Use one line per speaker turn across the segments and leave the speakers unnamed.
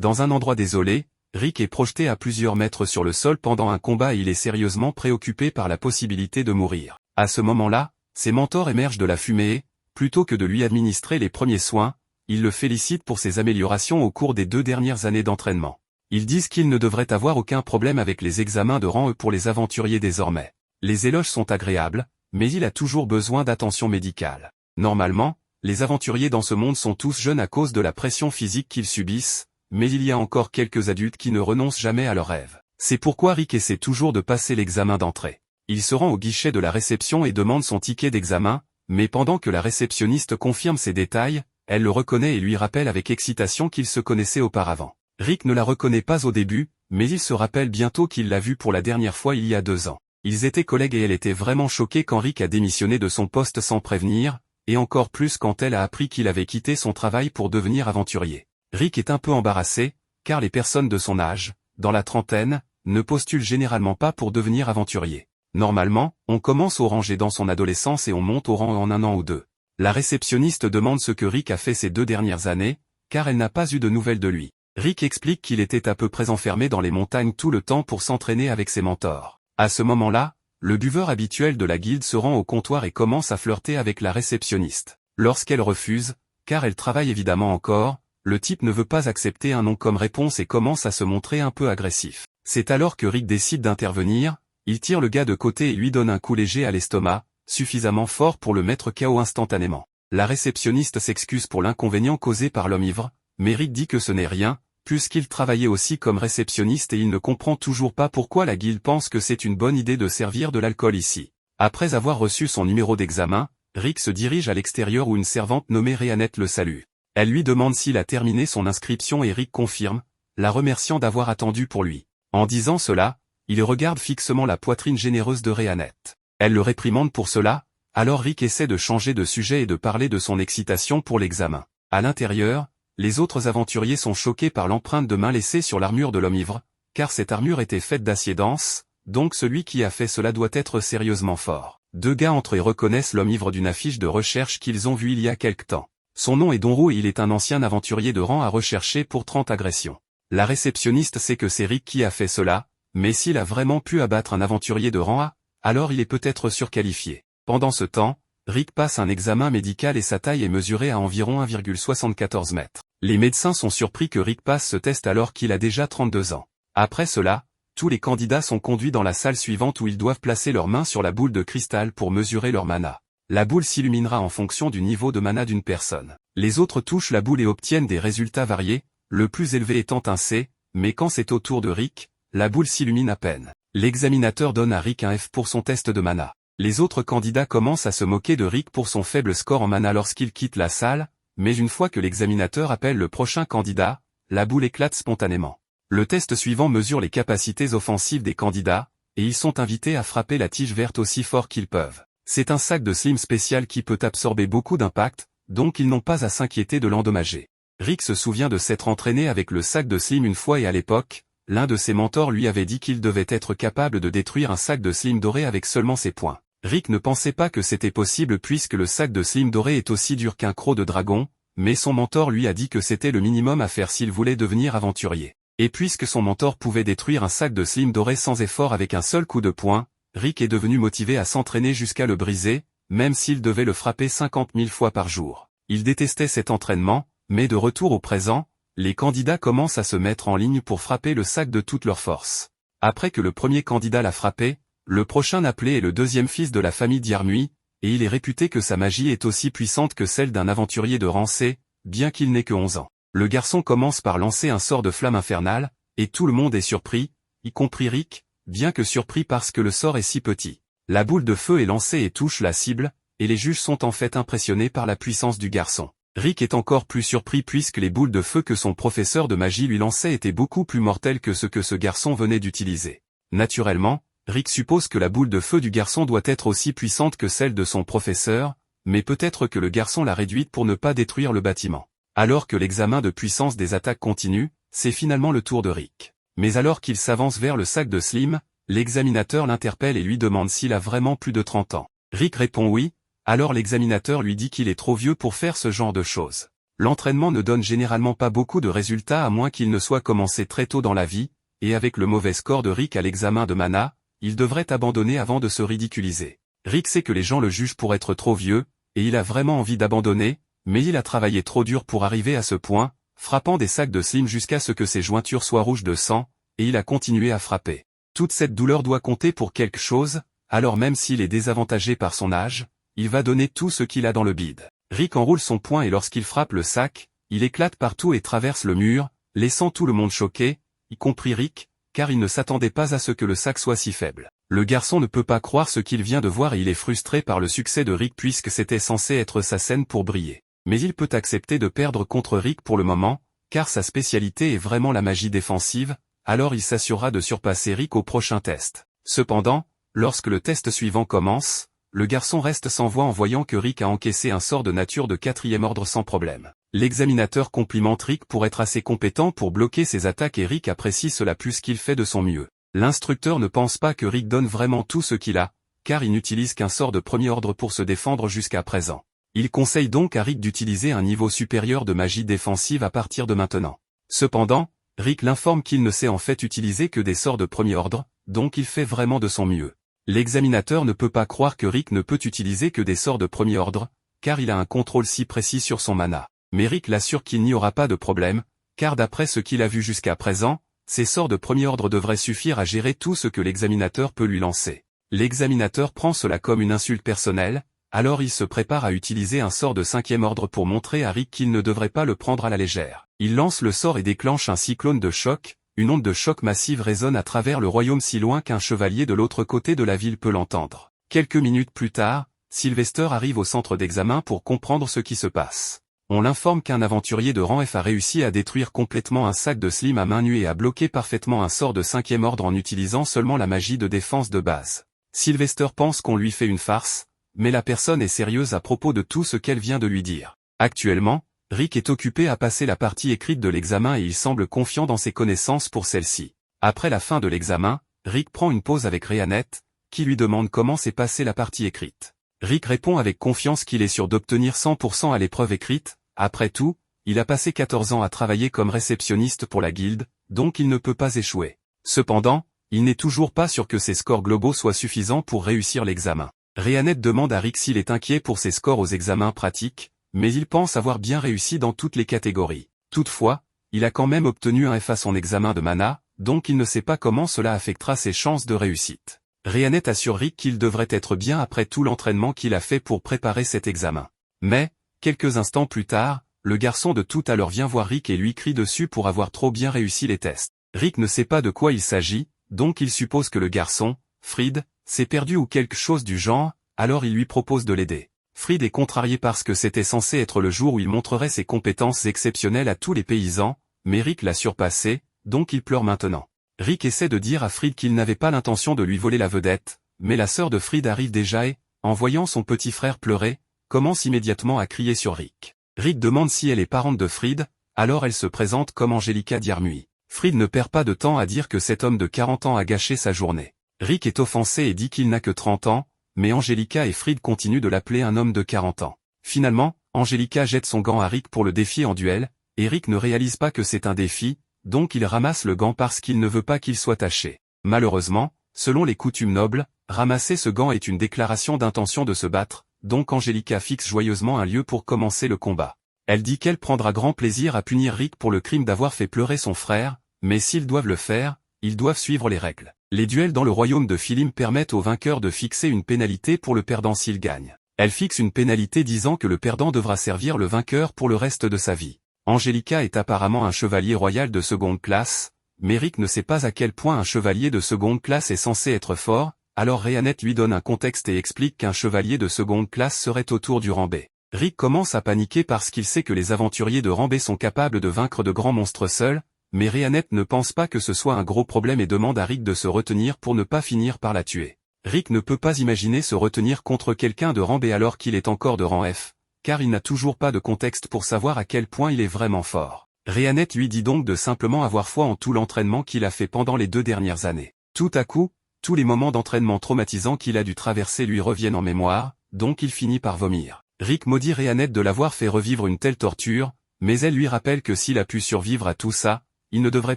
Dans un endroit désolé, Rick est projeté à plusieurs mètres sur le sol pendant un combat et il est sérieusement préoccupé par la possibilité de mourir. À ce moment-là, ses mentors émergent de la fumée et, plutôt que de lui administrer les premiers soins, ils le félicitent pour ses améliorations au cours des 2 dernières années d'entraînement. Ils disent qu'il ne devrait avoir aucun problème avec les examens de rang E pour les aventuriers désormais. Les éloges sont agréables, mais il a toujours besoin d'attention médicale. Normalement, les aventuriers dans ce monde sont tous jeunes à cause de la pression physique qu'ils subissent, mais il y a encore quelques adultes qui ne renoncent jamais à leurs rêves. C'est pourquoi Rick essaie toujours de passer l'examen d'entrée. Il se rend au guichet de la réception et demande son ticket d'examen, mais pendant que la réceptionniste confirme ses détails, elle le reconnaît et lui rappelle avec excitation qu'ils se connaissaient auparavant. Rick ne la reconnaît pas au début, mais il se rappelle bientôt qu'il l'a vue pour la dernière fois il y a 2 ans. Ils étaient collègues et elle était vraiment choquée quand Rick a démissionné de son poste sans prévenir, et encore plus quand elle a appris qu'il avait quitté son travail pour devenir aventurier. Rick est un peu embarrassé, car les personnes de son âge, dans la trentaine, ne postulent généralement pas pour devenir aventurier. Normalement, on commence au ranger dans son adolescence et on monte au rang en 1 an ou 2. La réceptionniste demande ce que Rick a fait ces 2 dernières années, car elle n'a pas eu de nouvelles de lui. Rick explique qu'il était à peu près enfermé dans les montagnes tout le temps pour s'entraîner avec ses mentors. À ce moment-là, le buveur habituel de la guilde se rend au comptoir et commence à flirter avec la réceptionniste. Lorsqu'elle refuse, car elle travaille évidemment encore, le type ne veut pas accepter un non comme réponse et commence à se montrer un peu agressif. C'est alors que Rick décide d'intervenir, il tire le gars de côté et lui donne un coup léger à l'estomac, suffisamment fort pour le mettre KO instantanément. La réceptionniste s'excuse pour l'inconvénient causé par l'homme ivre, mais Rick dit que ce n'est rien, puisqu'il travaillait aussi comme réceptionniste et il ne comprend toujours pas pourquoi la guilde pense que c'est une bonne idée de servir de l'alcool ici. Après avoir reçu son numéro d'examen, Rick se dirige à l'extérieur où une servante nommée Rhéanette le salue. Elle lui demande s'il a terminé son inscription et Rick confirme, la remerciant d'avoir attendu pour lui. En disant cela, il regarde fixement la poitrine généreuse de Rhéanette. Elle le réprimande pour cela, alors Rick essaie de changer de sujet et de parler de son excitation pour l'examen. À l'intérieur, les autres aventuriers sont choqués par l'empreinte de main laissée sur l'armure de l'homme ivre, car cette armure était faite d'acier dense, donc celui qui a fait cela doit être sérieusement fort. 2 gars entre eux reconnaissent l'homme ivre d'une affiche de recherche qu'ils ont vue il y a quelque temps. Son nom est Donro et il est un ancien aventurier de rang à rechercher pour 30 agressions. La réceptionniste sait que c'est Rick qui a fait cela, mais s'il a vraiment pu abattre un aventurier de rang A, alors il est peut-être surqualifié. Pendant ce temps, Rick passe un examen médical et sa taille est mesurée à environ 1,74 mètres. Les médecins sont surpris que Rick passe ce test alors qu'il a déjà 32 ans. Après cela, tous les candidats sont conduits dans la salle suivante où ils doivent placer leurs mains sur la boule de cristal pour mesurer leur mana. La boule s'illuminera en fonction du niveau de mana d'une personne. Les autres touchent la boule et obtiennent des résultats variés, le plus élevé étant un C, mais quand c'est au tour de Rick, la boule s'illumine à peine. L'examinateur donne à Rick un F pour son test de mana. Les autres candidats commencent à se moquer de Rick pour son faible score en mana lorsqu'il quitte la salle, mais une fois que l'examinateur appelle le prochain candidat, la boule éclate spontanément. Le test suivant mesure les capacités offensives des candidats, et ils sont invités à frapper la tige verte aussi fort qu'ils peuvent. C'est un sac de slim spécial qui peut absorber beaucoup d'impact, donc ils n'ont pas à s'inquiéter de l'endommager. Rick se souvient de s'être entraîné avec le sac de slim une fois et à l'époque, l'un de ses mentors lui avait dit qu'il devait être capable de détruire un sac de slim doré avec seulement ses poings. Rick ne pensait pas que c'était possible puisque le sac de slim doré est aussi dur qu'un croc de dragon, mais son mentor lui a dit que c'était le minimum à faire s'il voulait devenir aventurier. Et puisque son mentor pouvait détruire un sac de slim doré sans effort avec un seul coup de poing, Rick est devenu motivé à s'entraîner jusqu'à le briser, même s'il devait le frapper 50 000 fois par jour. Il détestait cet entraînement, mais de retour au présent, les candidats commencent à se mettre en ligne pour frapper le sac de toute leur force. Après que le premier candidat l'a frappé, le prochain appelé est le deuxième fils de la famille Diarmui, et il est réputé que sa magie est aussi puissante que celle d'un aventurier de rang C, bien qu'il n'ait que 11 ans. Le garçon commence par lancer un sort de flamme infernale, et tout le monde est surpris, y compris Rick, bien que surpris parce que le sort est si petit. La boule de feu est lancée et touche la cible, et les juges sont en fait impressionnés par la puissance du garçon. Rick est encore plus surpris puisque les boules de feu que son professeur de magie lui lançait étaient beaucoup plus mortelles que ce que ce garçon venait d'utiliser. Naturellement, Rick suppose que la boule de feu du garçon doit être aussi puissante que celle de son professeur, mais peut-être que le garçon l'a réduite pour ne pas détruire le bâtiment. Alors que l'examen de puissance des attaques continue, c'est finalement le tour de Rick. Mais alors qu'il s'avance vers le sac de Slim, l'examinateur l'interpelle et lui demande s'il a vraiment plus de 30 ans. Rick répond oui, alors l'examinateur lui dit qu'il est trop vieux pour faire ce genre de choses. L'entraînement ne donne généralement pas beaucoup de résultats à moins qu'il ne soit commencé très tôt dans la vie, et avec le mauvais score de Rick à l'examen de mana, il devrait abandonner avant de se ridiculiser. Rick sait que les gens le jugent pour être trop vieux, et il a vraiment envie d'abandonner, mais il a travaillé trop dur pour arriver à ce point, frappant des sacs de slim jusqu'à ce que ses jointures soient rouges de sang, et il a continué à frapper. Toute cette douleur doit compter pour quelque chose, alors même s'il est désavantagé par son âge, il va donner tout ce qu'il a dans le bide. Rick enroule son poing et lorsqu'il frappe le sac, il éclate partout et traverse le mur, laissant tout le monde choqué, y compris Rick, car il ne s'attendait pas à ce que le sac soit si faible. Le garçon ne peut pas croire ce qu'il vient de voir et il est frustré par le succès de Rick puisque c'était censé être sa scène pour briller. Mais il peut accepter de perdre contre Rick pour le moment, car sa spécialité est vraiment la magie défensive, alors il s'assurera de surpasser Rick au prochain test. Cependant, lorsque le test suivant commence, le garçon reste sans voix en voyant que Rick a encaissé un sort de nature de 4e ordre sans problème. L'examinateur complimente Rick pour être assez compétent pour bloquer ses attaques et Rick apprécie cela plus qu'il fait de son mieux. L'instructeur ne pense pas que Rick donne vraiment tout ce qu'il a, car il n'utilise qu'un sort de premier ordre pour se défendre jusqu'à présent. Il conseille donc à Rick d'utiliser un niveau supérieur de magie défensive à partir de maintenant. Cependant, Rick l'informe qu'il ne sait en fait utiliser que des sorts de premier ordre, donc il fait vraiment de son mieux. L'examinateur ne peut pas croire que Rick ne peut utiliser que des sorts de premier ordre, car il a un contrôle si précis sur son mana. Mais Rick l'assure qu'il n'y aura pas de problème, car d'après ce qu'il a vu jusqu'à présent, ces sorts de premier ordre devraient suffire à gérer tout ce que l'examinateur peut lui lancer. L'examinateur prend cela comme une insulte personnelle, alors il se prépare à utiliser un sort de 5e ordre pour montrer à Rick qu'il ne devrait pas le prendre à la légère. Il lance le sort et déclenche un cyclone de choc, une onde de choc massive résonne à travers le royaume si loin qu'un chevalier de l'autre côté de la ville peut l'entendre. Quelques minutes plus tard, Sylvester arrive au centre d'examen pour comprendre ce qui se passe. On l'informe qu'un aventurier de rang F a réussi à détruire complètement un sac de slim à main nue et à bloquer parfaitement un sort de 5e ordre en utilisant seulement la magie de défense de base. Sylvester pense qu'on lui fait une farce, mais la personne est sérieuse à propos de tout ce qu'elle vient de lui dire. Actuellement, Rick est occupé à passer la partie écrite de l'examen et il semble confiant dans ses connaissances pour celle-ci. Après la fin de l'examen, Rick prend une pause avec Rhéanette, qui lui demande comment s'est passée la partie écrite. Rick répond avec confiance qu'il est sûr d'obtenir 100% à l'épreuve écrite. Après tout, il a passé 14 ans à travailler comme réceptionniste pour la guilde, donc il ne peut pas échouer. Cependant, il n'est toujours pas sûr que ses scores globaux soient suffisants pour réussir l'examen. Rhéanette demande à Rick s'il est inquiet pour ses scores aux examens pratiques, mais il pense avoir bien réussi dans toutes les catégories. Toutefois, il a quand même obtenu un F à son examen de mana, donc il ne sait pas comment cela affectera ses chances de réussite. Rhéanette assure Rick qu'il devrait être bien après tout l'entraînement qu'il a fait pour préparer cet examen. Mais, quelques instants plus tard, le garçon de tout à l'heure vient voir Rick et lui crie dessus pour avoir trop bien réussi les tests. Rick ne sait pas de quoi il s'agit, donc il suppose que le garçon, Fried, s'est perdu ou quelque chose du genre, alors il lui propose de l'aider. Fried est contrarié parce que c'était censé être le jour où il montrerait ses compétences exceptionnelles à tous les paysans, mais Rick l'a surpassé, donc il pleure maintenant. Rick essaie de dire à Fried qu'il n'avait pas l'intention de lui voler la vedette, mais la sœur de Fried arrive déjà et, en voyant son petit frère pleurer, commence immédiatement à crier sur Rick. Rick demande si elle est parente de Fried, alors elle se présente comme Angelica Diarmuid. Fried ne perd pas de temps à dire que cet homme de 40 ans a gâché sa journée. Rick est offensé et dit qu'il n'a que 30 ans, mais Angelica et Fried continuent de l'appeler un homme de 40 ans. Finalement, Angelica jette son gant à Rick pour le défier en duel, et Rick ne réalise pas que c'est un défi, donc il ramasse le gant parce qu'il ne veut pas qu'il soit taché. Malheureusement, selon les coutumes nobles, ramasser ce gant est une déclaration d'intention de se battre, donc Angelica fixe joyeusement un lieu pour commencer le combat. Elle dit qu'elle prendra grand plaisir à punir Rick pour le crime d'avoir fait pleurer son frère, mais s'ils doivent le faire, ils doivent suivre les règles. Les duels dans le royaume de Philim permettent au vainqueur de fixer une pénalité pour le perdant s'il gagne. Elle fixe une pénalité disant que le perdant devra servir le vainqueur pour le reste de sa vie. Angelica est apparemment un chevalier royal de seconde classe, mais Rick ne sait pas à quel point un chevalier de seconde classe est censé être fort, alors Rhéanette lui donne un contexte et explique qu'un chevalier de seconde classe serait autour du rang B. Rick commence à paniquer parce qu'il sait que les aventuriers de rang B sont capables de vaincre de grands monstres seuls, mais Rhéanette ne pense pas que ce soit un gros problème et demande à Rick de se retenir pour ne pas finir par la tuer. Rick ne peut pas imaginer se retenir contre quelqu'un de rang B alors qu'il est encore de rang F, car il n'a toujours pas de contexte pour savoir à quel point il est vraiment fort. Rhéanette lui dit donc de simplement avoir foi en tout l'entraînement qu'il a fait pendant les 2 dernières années. Tout à coup, tous les moments d'entraînement traumatisants qu'il a dû traverser lui reviennent en mémoire, donc il finit par vomir. Rick maudit Rhéanette de l'avoir fait revivre une telle torture, mais elle lui rappelle que s'il a pu survivre à tout ça, il ne devrait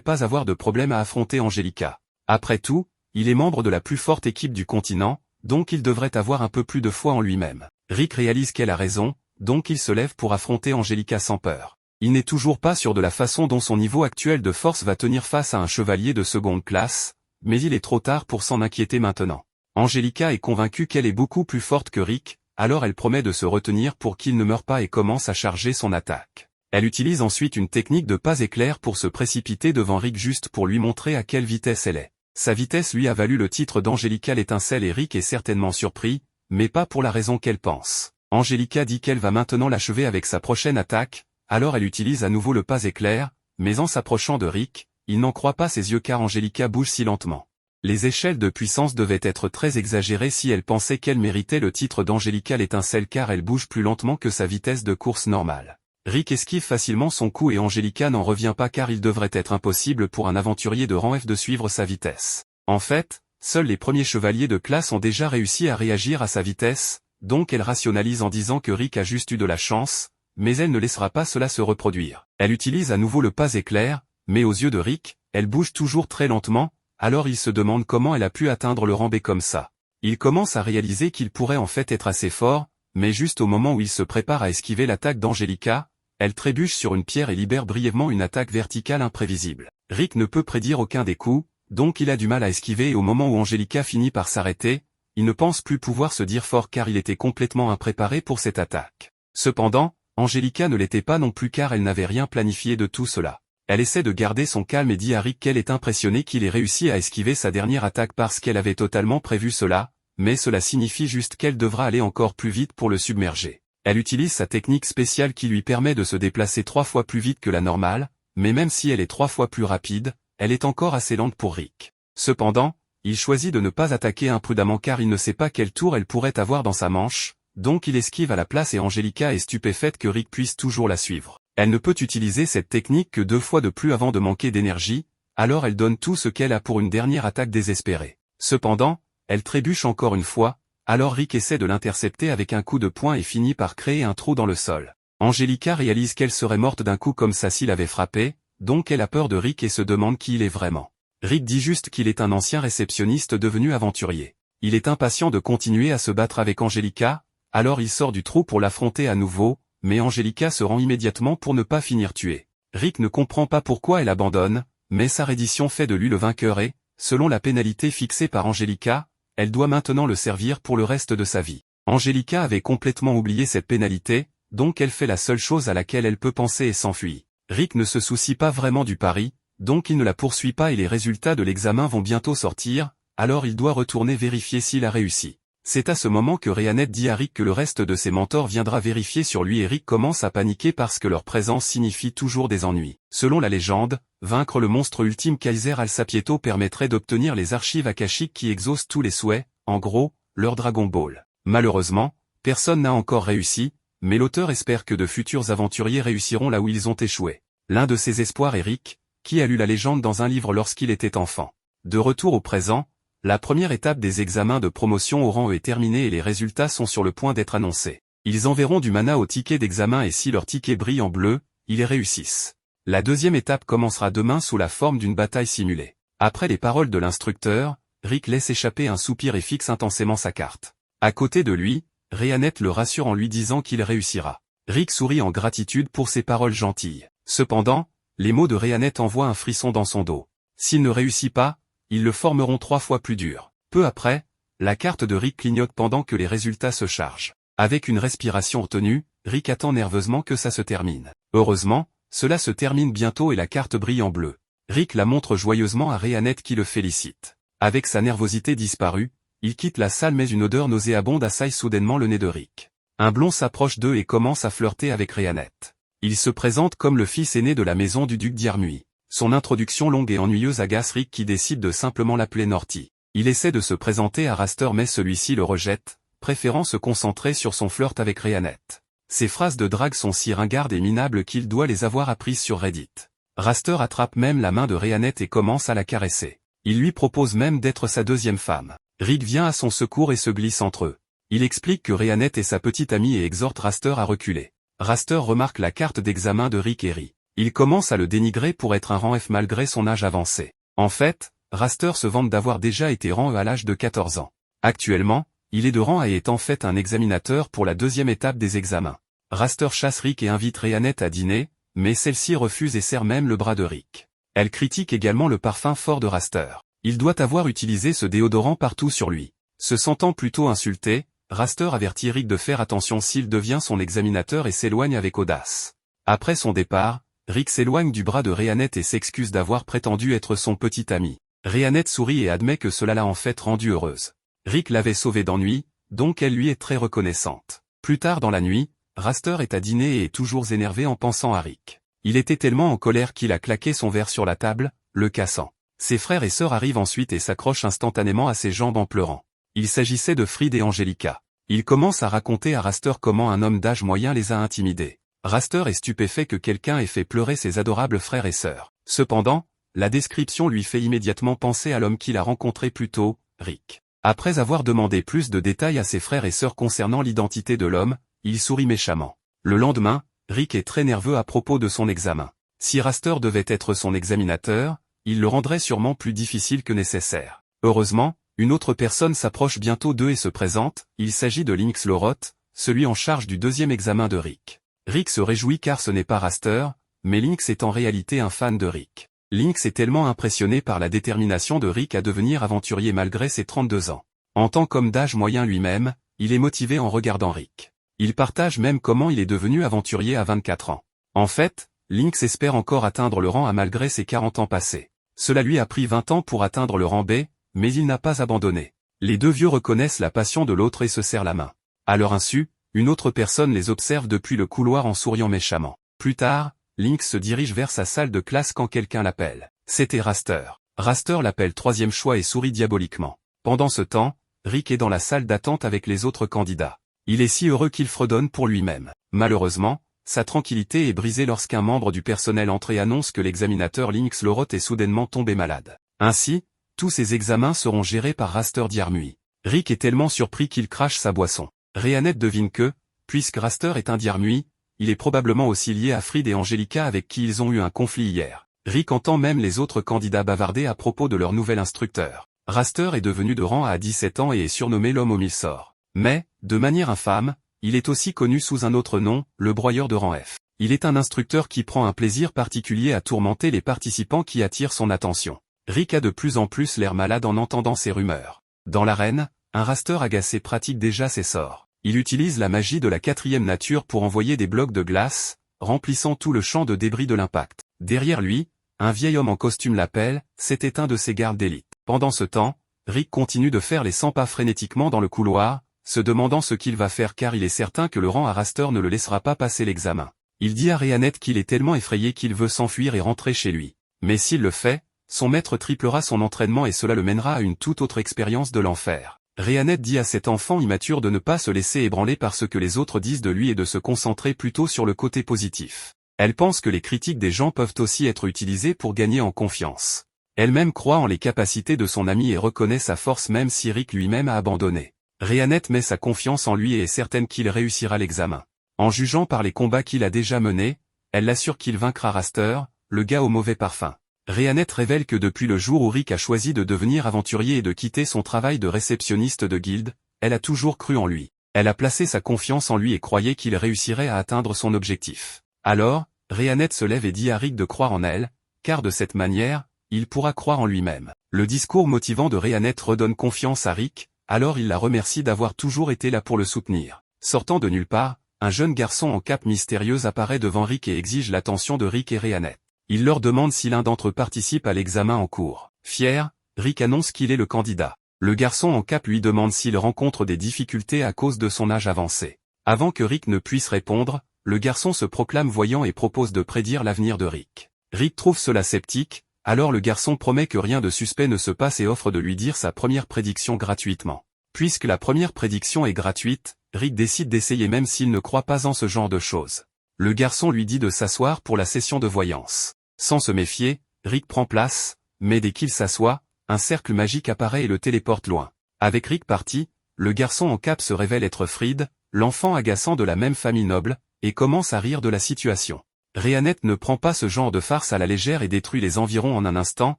pas avoir de problème à affronter Angelica. Après tout, il est membre de la plus forte équipe du continent, donc il devrait avoir un peu plus de foi en lui-même. Rick réalise qu'elle a raison, donc il se lève pour affronter Angelica sans peur. Il n'est toujours pas sûr de la façon dont son niveau actuel de force va tenir face à un chevalier de seconde classe, mais il est trop tard pour s'en inquiéter maintenant. Angelica est convaincue qu'elle est beaucoup plus forte que Rick, alors elle promet de se retenir pour qu'il ne meure pas et commence à charger son attaque. Elle utilise ensuite une technique de pas éclair pour se précipiter devant Rick juste pour lui montrer à quelle vitesse elle est. Sa vitesse lui a valu le titre d'Angelica l'étincelle et Rick est certainement surpris, mais pas pour la raison qu'elle pense. Angelica dit qu'elle va maintenant l'achever avec sa prochaine attaque, alors elle utilise à nouveau le pas éclair, mais en s'approchant de Rick, il n'en croit pas ses yeux car Angelica bouge si lentement. Les échelles de puissance devaient être très exagérées si elle pensait qu'elle méritait le titre d'Angelica l'étincelle car elle bouge plus lentement que sa vitesse de course normale. Rick esquive facilement son coup et Angelica n'en revient pas car il devrait être impossible pour un aventurier de rang F de suivre sa vitesse. En fait, seuls les premiers chevaliers de classe ont déjà réussi à réagir à sa vitesse, donc elle rationalise en disant que Rick a juste eu de la chance, mais elle ne laissera pas cela se reproduire. Elle utilise à nouveau le pas éclair, mais aux yeux de Rick, elle bouge toujours très lentement, alors il se demande comment elle a pu atteindre le rang B comme ça. Il commence à réaliser qu'il pourrait en fait être assez fort, mais juste au moment où il se prépare à esquiver l'attaque d'Angelica, elle trébuche sur une pierre et libère brièvement une attaque verticale imprévisible. Rick ne peut prédire aucun des coups, donc il a du mal à esquiver et au moment où Angelica finit par s'arrêter, il ne pense plus pouvoir se dire fort car il était complètement impréparé pour cette attaque. Cependant, Angelica ne l'était pas non plus car elle n'avait rien planifié de tout cela. Elle essaie de garder son calme et dit à Rick qu'elle est impressionnée qu'il ait réussi à esquiver sa dernière attaque parce qu'elle avait totalement prévu cela, mais cela signifie juste qu'elle devra aller encore plus vite pour le submerger. Elle utilise sa technique spéciale qui lui permet de se déplacer 3 fois plus vite que la normale, mais même si elle est 3 fois plus rapide, elle est encore assez lente pour Rick. Cependant, il choisit de ne pas attaquer imprudemment car il ne sait pas quel tour elle pourrait avoir dans sa manche, donc il esquive à la place et Angelica est stupéfaite que Rick puisse toujours la suivre. Elle ne peut utiliser cette technique que 2 fois de plus avant de manquer d'énergie, alors elle donne tout ce qu'elle a pour une dernière attaque désespérée. Cependant, elle trébuche encore une fois, alors Rick essaie de l'intercepter avec un coup de poing et finit par créer un trou dans le sol. Angelica réalise qu'elle serait morte d'un coup comme ça s'il avait frappé, donc elle a peur de Rick et se demande qui il est vraiment. Rick dit juste qu'il est un ancien réceptionniste devenu aventurier. Il est impatient de continuer à se battre avec Angelica, alors il sort du trou pour l'affronter à nouveau, mais Angelica se rend immédiatement pour ne pas finir tuée. Rick ne comprend pas pourquoi elle abandonne, mais sa reddition fait de lui le vainqueur et, selon la pénalité fixée par Angelica, elle doit maintenant le servir pour le reste de sa vie. Angelica avait complètement oublié cette pénalité, donc elle fait la seule chose à laquelle elle peut penser et s'enfuit. Rick ne se soucie pas vraiment du pari, donc il ne la poursuit pas et les résultats de l'examen vont bientôt sortir, alors il doit retourner vérifier s'il a réussi. C'est à ce moment que Rhéanette dit à Rick que le reste de ses mentors viendra vérifier sur lui et Rick commence à paniquer parce que leur présence signifie toujours des ennuis. Selon la légende, vaincre le monstre ultime Kaiser Alsapieto permettrait d'obtenir les archives akashiques qui exaucent tous les souhaits, en gros, leur Dragon Ball. Malheureusement, personne n'a encore réussi, mais l'auteur espère que de futurs aventuriers réussiront là où ils ont échoué. L'un de ses espoirs est Rick, qui a lu la légende dans un livre lorsqu'il était enfant. De retour au présent, la première étape des examens de promotion au rang E est terminée et les résultats sont sur le point d'être annoncés. Ils enverront du mana au ticket d'examen et si leur ticket brille en bleu, ils réussissent. La deuxième étape commencera demain sous la forme d'une bataille simulée. Après les paroles de l'instructeur, Rick laisse échapper un soupir et fixe intensément sa carte. À côté de lui, Rhéanette le rassure en lui disant qu'il réussira. Rick sourit en gratitude pour ses paroles gentilles. Cependant, les mots de Rhéanette envoient un frisson dans son dos. S'il ne réussit pas, ils le formeront 3 fois plus dur. Peu après, la carte de Rick clignote pendant que les résultats se chargent. Avec une respiration retenue, Rick attend nerveusement que ça se termine. Heureusement, cela se termine bientôt et la carte brille en bleu. Rick la montre joyeusement à Rhéanette qui le félicite. Avec sa nervosité disparue, il quitte la salle mais une odeur nauséabonde assaille soudainement le nez de Rick. Un blond s'approche d'eux et commence à flirter avec Rhéanette. Il se présente comme le fils aîné de la maison du duc d'Yarmui. Son introduction longue et ennuyeuse agace Rick qui décide de simplement l'appeler Norty. Il essaie de se présenter à Raster mais celui-ci le rejette, préférant se concentrer sur son flirt avec Rhéanette. Ses phrases de drague sont si ringardes et minables qu'il doit les avoir apprises sur Reddit. Raster attrape même la main de Rhéanette et commence à la caresser. Il lui propose même d'être sa deuxième femme. Rick vient à son secours et se glisse entre eux. Il explique que Rhéanette est sa petite amie et exhorte Raster à reculer. Raster remarque la carte d'examen de Rick et rit. Il commence à le dénigrer pour être un rang F malgré son âge avancé. En fait, Raster se vante d'avoir déjà été rang E à l'âge de 14 ans. Actuellement, il est de rang A et est en fait un examinateur pour la deuxième étape des examens. Raster chasse Rick et invite Rhianette à dîner, mais celle-ci refuse et serre même le bras de Rick. Elle critique également le parfum fort de Raster. Il doit avoir utilisé ce déodorant partout sur lui. Se sentant plutôt insulté, Raster avertit Rick de faire attention s'il devient son examinateur et s'éloigne avec audace. Après son départ, Rick s'éloigne du bras de Rhianette et s'excuse d'avoir prétendu être son petit ami. Rhianette sourit et admet que cela l'a en fait rendue heureuse. Rick l'avait sauvée d'ennui, donc elle lui est très reconnaissante. Plus tard dans la nuit, Raster est à dîner et est toujours énervé en pensant à Rick. Il était tellement en colère qu'il a claqué son verre sur la table, le cassant. Ses frères et sœurs arrivent ensuite et s'accrochent instantanément à ses jambes en pleurant. Il s'agissait de Fried et Angelica. Il commence à raconter à Raster comment un homme d'âge moyen les a intimidés. Raster est stupéfait que quelqu'un ait fait pleurer ses adorables frères et sœurs. Cependant, la description lui fait immédiatement penser à l'homme qu'il a rencontré plus tôt, Rick. Après avoir demandé plus de détails à ses frères et sœurs concernant l'identité de l'homme, il sourit méchamment. Le lendemain, Rick est très nerveux à propos de son examen. Si Raster devait être son examinateur, il le rendrait sûrement plus difficile que nécessaire. Heureusement, une autre personne s'approche bientôt d'eux et se présente, il s'agit de Lynx Loroth, celui en charge du deuxième examen de Rick. Rick se réjouit car ce n'est pas Raster, mais Lynx est en réalité un fan de Rick. Lynx est tellement impressionné par la détermination de Rick à devenir aventurier malgré ses 32 ans. En tant qu'homme d'âge moyen lui-même, il est motivé en regardant Rick. Il partage même comment il est devenu aventurier à 24 ans. En fait, Lynx espère encore atteindre le rang A malgré ses 40 ans passés. Cela lui a pris 20 ans pour atteindre le rang B, mais il n'a pas abandonné. Les deux vieux reconnaissent la passion de l'autre et se serrent la main. À leur insu, une autre personne les observe depuis le couloir en souriant méchamment. Plus tard, Lynx se dirige vers sa salle de classe quand quelqu'un l'appelle. C'était Raster. Raster l'appelle troisième choix et sourit diaboliquement. Pendant ce temps, Rick est dans la salle d'attente avec les autres candidats. Il est si heureux qu'il fredonne pour lui-même. Malheureusement, sa tranquillité est brisée lorsqu'un membre du personnel entre et annonce que l'examinateur Lynx Loroth est soudainement tombé malade. Ainsi, tous ses examens seront gérés par Raster Diarmuid. Rick est tellement surpris qu'il crache sa boisson. Rhianette devine que, puisque Raster est un Diarmuid, il est probablement aussi lié à Fried et Angelica avec qui ils ont eu un conflit hier. Rick entend même les autres candidats bavarder à propos de leur nouvel instructeur. Raster est devenu de rang A à 17 ans et est surnommé l'homme aux 1000 sorts. Mais, de manière infâme, il est aussi connu sous un autre nom, le broyeur de rang F. Il est un instructeur qui prend un plaisir particulier à tourmenter les participants qui attirent son attention. Rick a de plus en plus l'air malade en entendant ces rumeurs. Dans l'arène, un Raster agacé pratique déjà ses sorts. Il utilise la magie de la quatrième nature pour envoyer des blocs de glace, remplissant tout le champ de débris de l'impact. Derrière lui, un vieil homme en costume l'appelle, c'était un de ses gardes d'élite. Pendant ce temps, Rick continue de faire les 100 pas frénétiquement dans le couloir, se demandant ce qu'il va faire car il est certain que le rang à Raster ne le laissera pas passer l'examen. Il dit à Rhianette qu'il est tellement effrayé qu'il veut s'enfuir et rentrer chez lui. Mais s'il le fait, son maître triplera son entraînement et cela le mènera à une toute autre expérience de l'enfer. Rhianette dit à cet enfant immature de ne pas se laisser ébranler par ce que les autres disent de lui et de se concentrer plutôt sur le côté positif. Elle pense que les critiques des gens peuvent aussi être utilisées pour gagner en confiance. Elle-même croit en les capacités de son ami et reconnaît sa force même si Rick lui-même a abandonné. Rhianette met sa confiance en lui et est certaine qu'il réussira l'examen. En jugeant par les combats qu'il a déjà menés, elle l'assure qu'il vaincra Raster, le gars au mauvais parfum. Rhianette révèle que depuis le jour où Rick a choisi de devenir aventurier et de quitter son travail de réceptionniste de guilde, elle a toujours cru en lui. Elle a placé sa confiance en lui et croyait qu'il réussirait à atteindre son objectif. Alors, Rhianette se lève et dit à Rick de croire en elle, car de cette manière, il pourra croire en lui-même. Le discours motivant de Rhianette redonne confiance à Rick, alors il la remercie d'avoir toujours été là pour le soutenir. Sortant de nulle part, un jeune garçon en cape mystérieuse apparaît devant Rick et exige l'attention de Rick et Rhianette. Il leur demande si l'un d'entre eux participe à l'examen en cours. Fier, Rick annonce qu'il est le candidat. Le garçon en cape lui demande s'il rencontre des difficultés à cause de son âge avancé. Avant que Rick ne puisse répondre, le garçon se proclame voyant et propose de prédire l'avenir de Rick. Rick trouve cela sceptique, alors le garçon promet que rien de suspect ne se passe et offre de lui dire sa première prédiction gratuitement. Puisque la première prédiction est gratuite, Rick décide d'essayer même s'il ne croit pas en ce genre de choses. Le garçon lui dit de s'asseoir pour la session de voyance. Sans se méfier, Rick prend place, mais dès qu'il s'assoit, un cercle magique apparaît et le téléporte loin. Avec Rick parti, le garçon en cape se révèle être Fried, l'enfant agaçant de la même famille noble, et commence à rire de la situation. Rhéanette ne prend pas ce genre de farce à la légère et détruit les environs en un instant,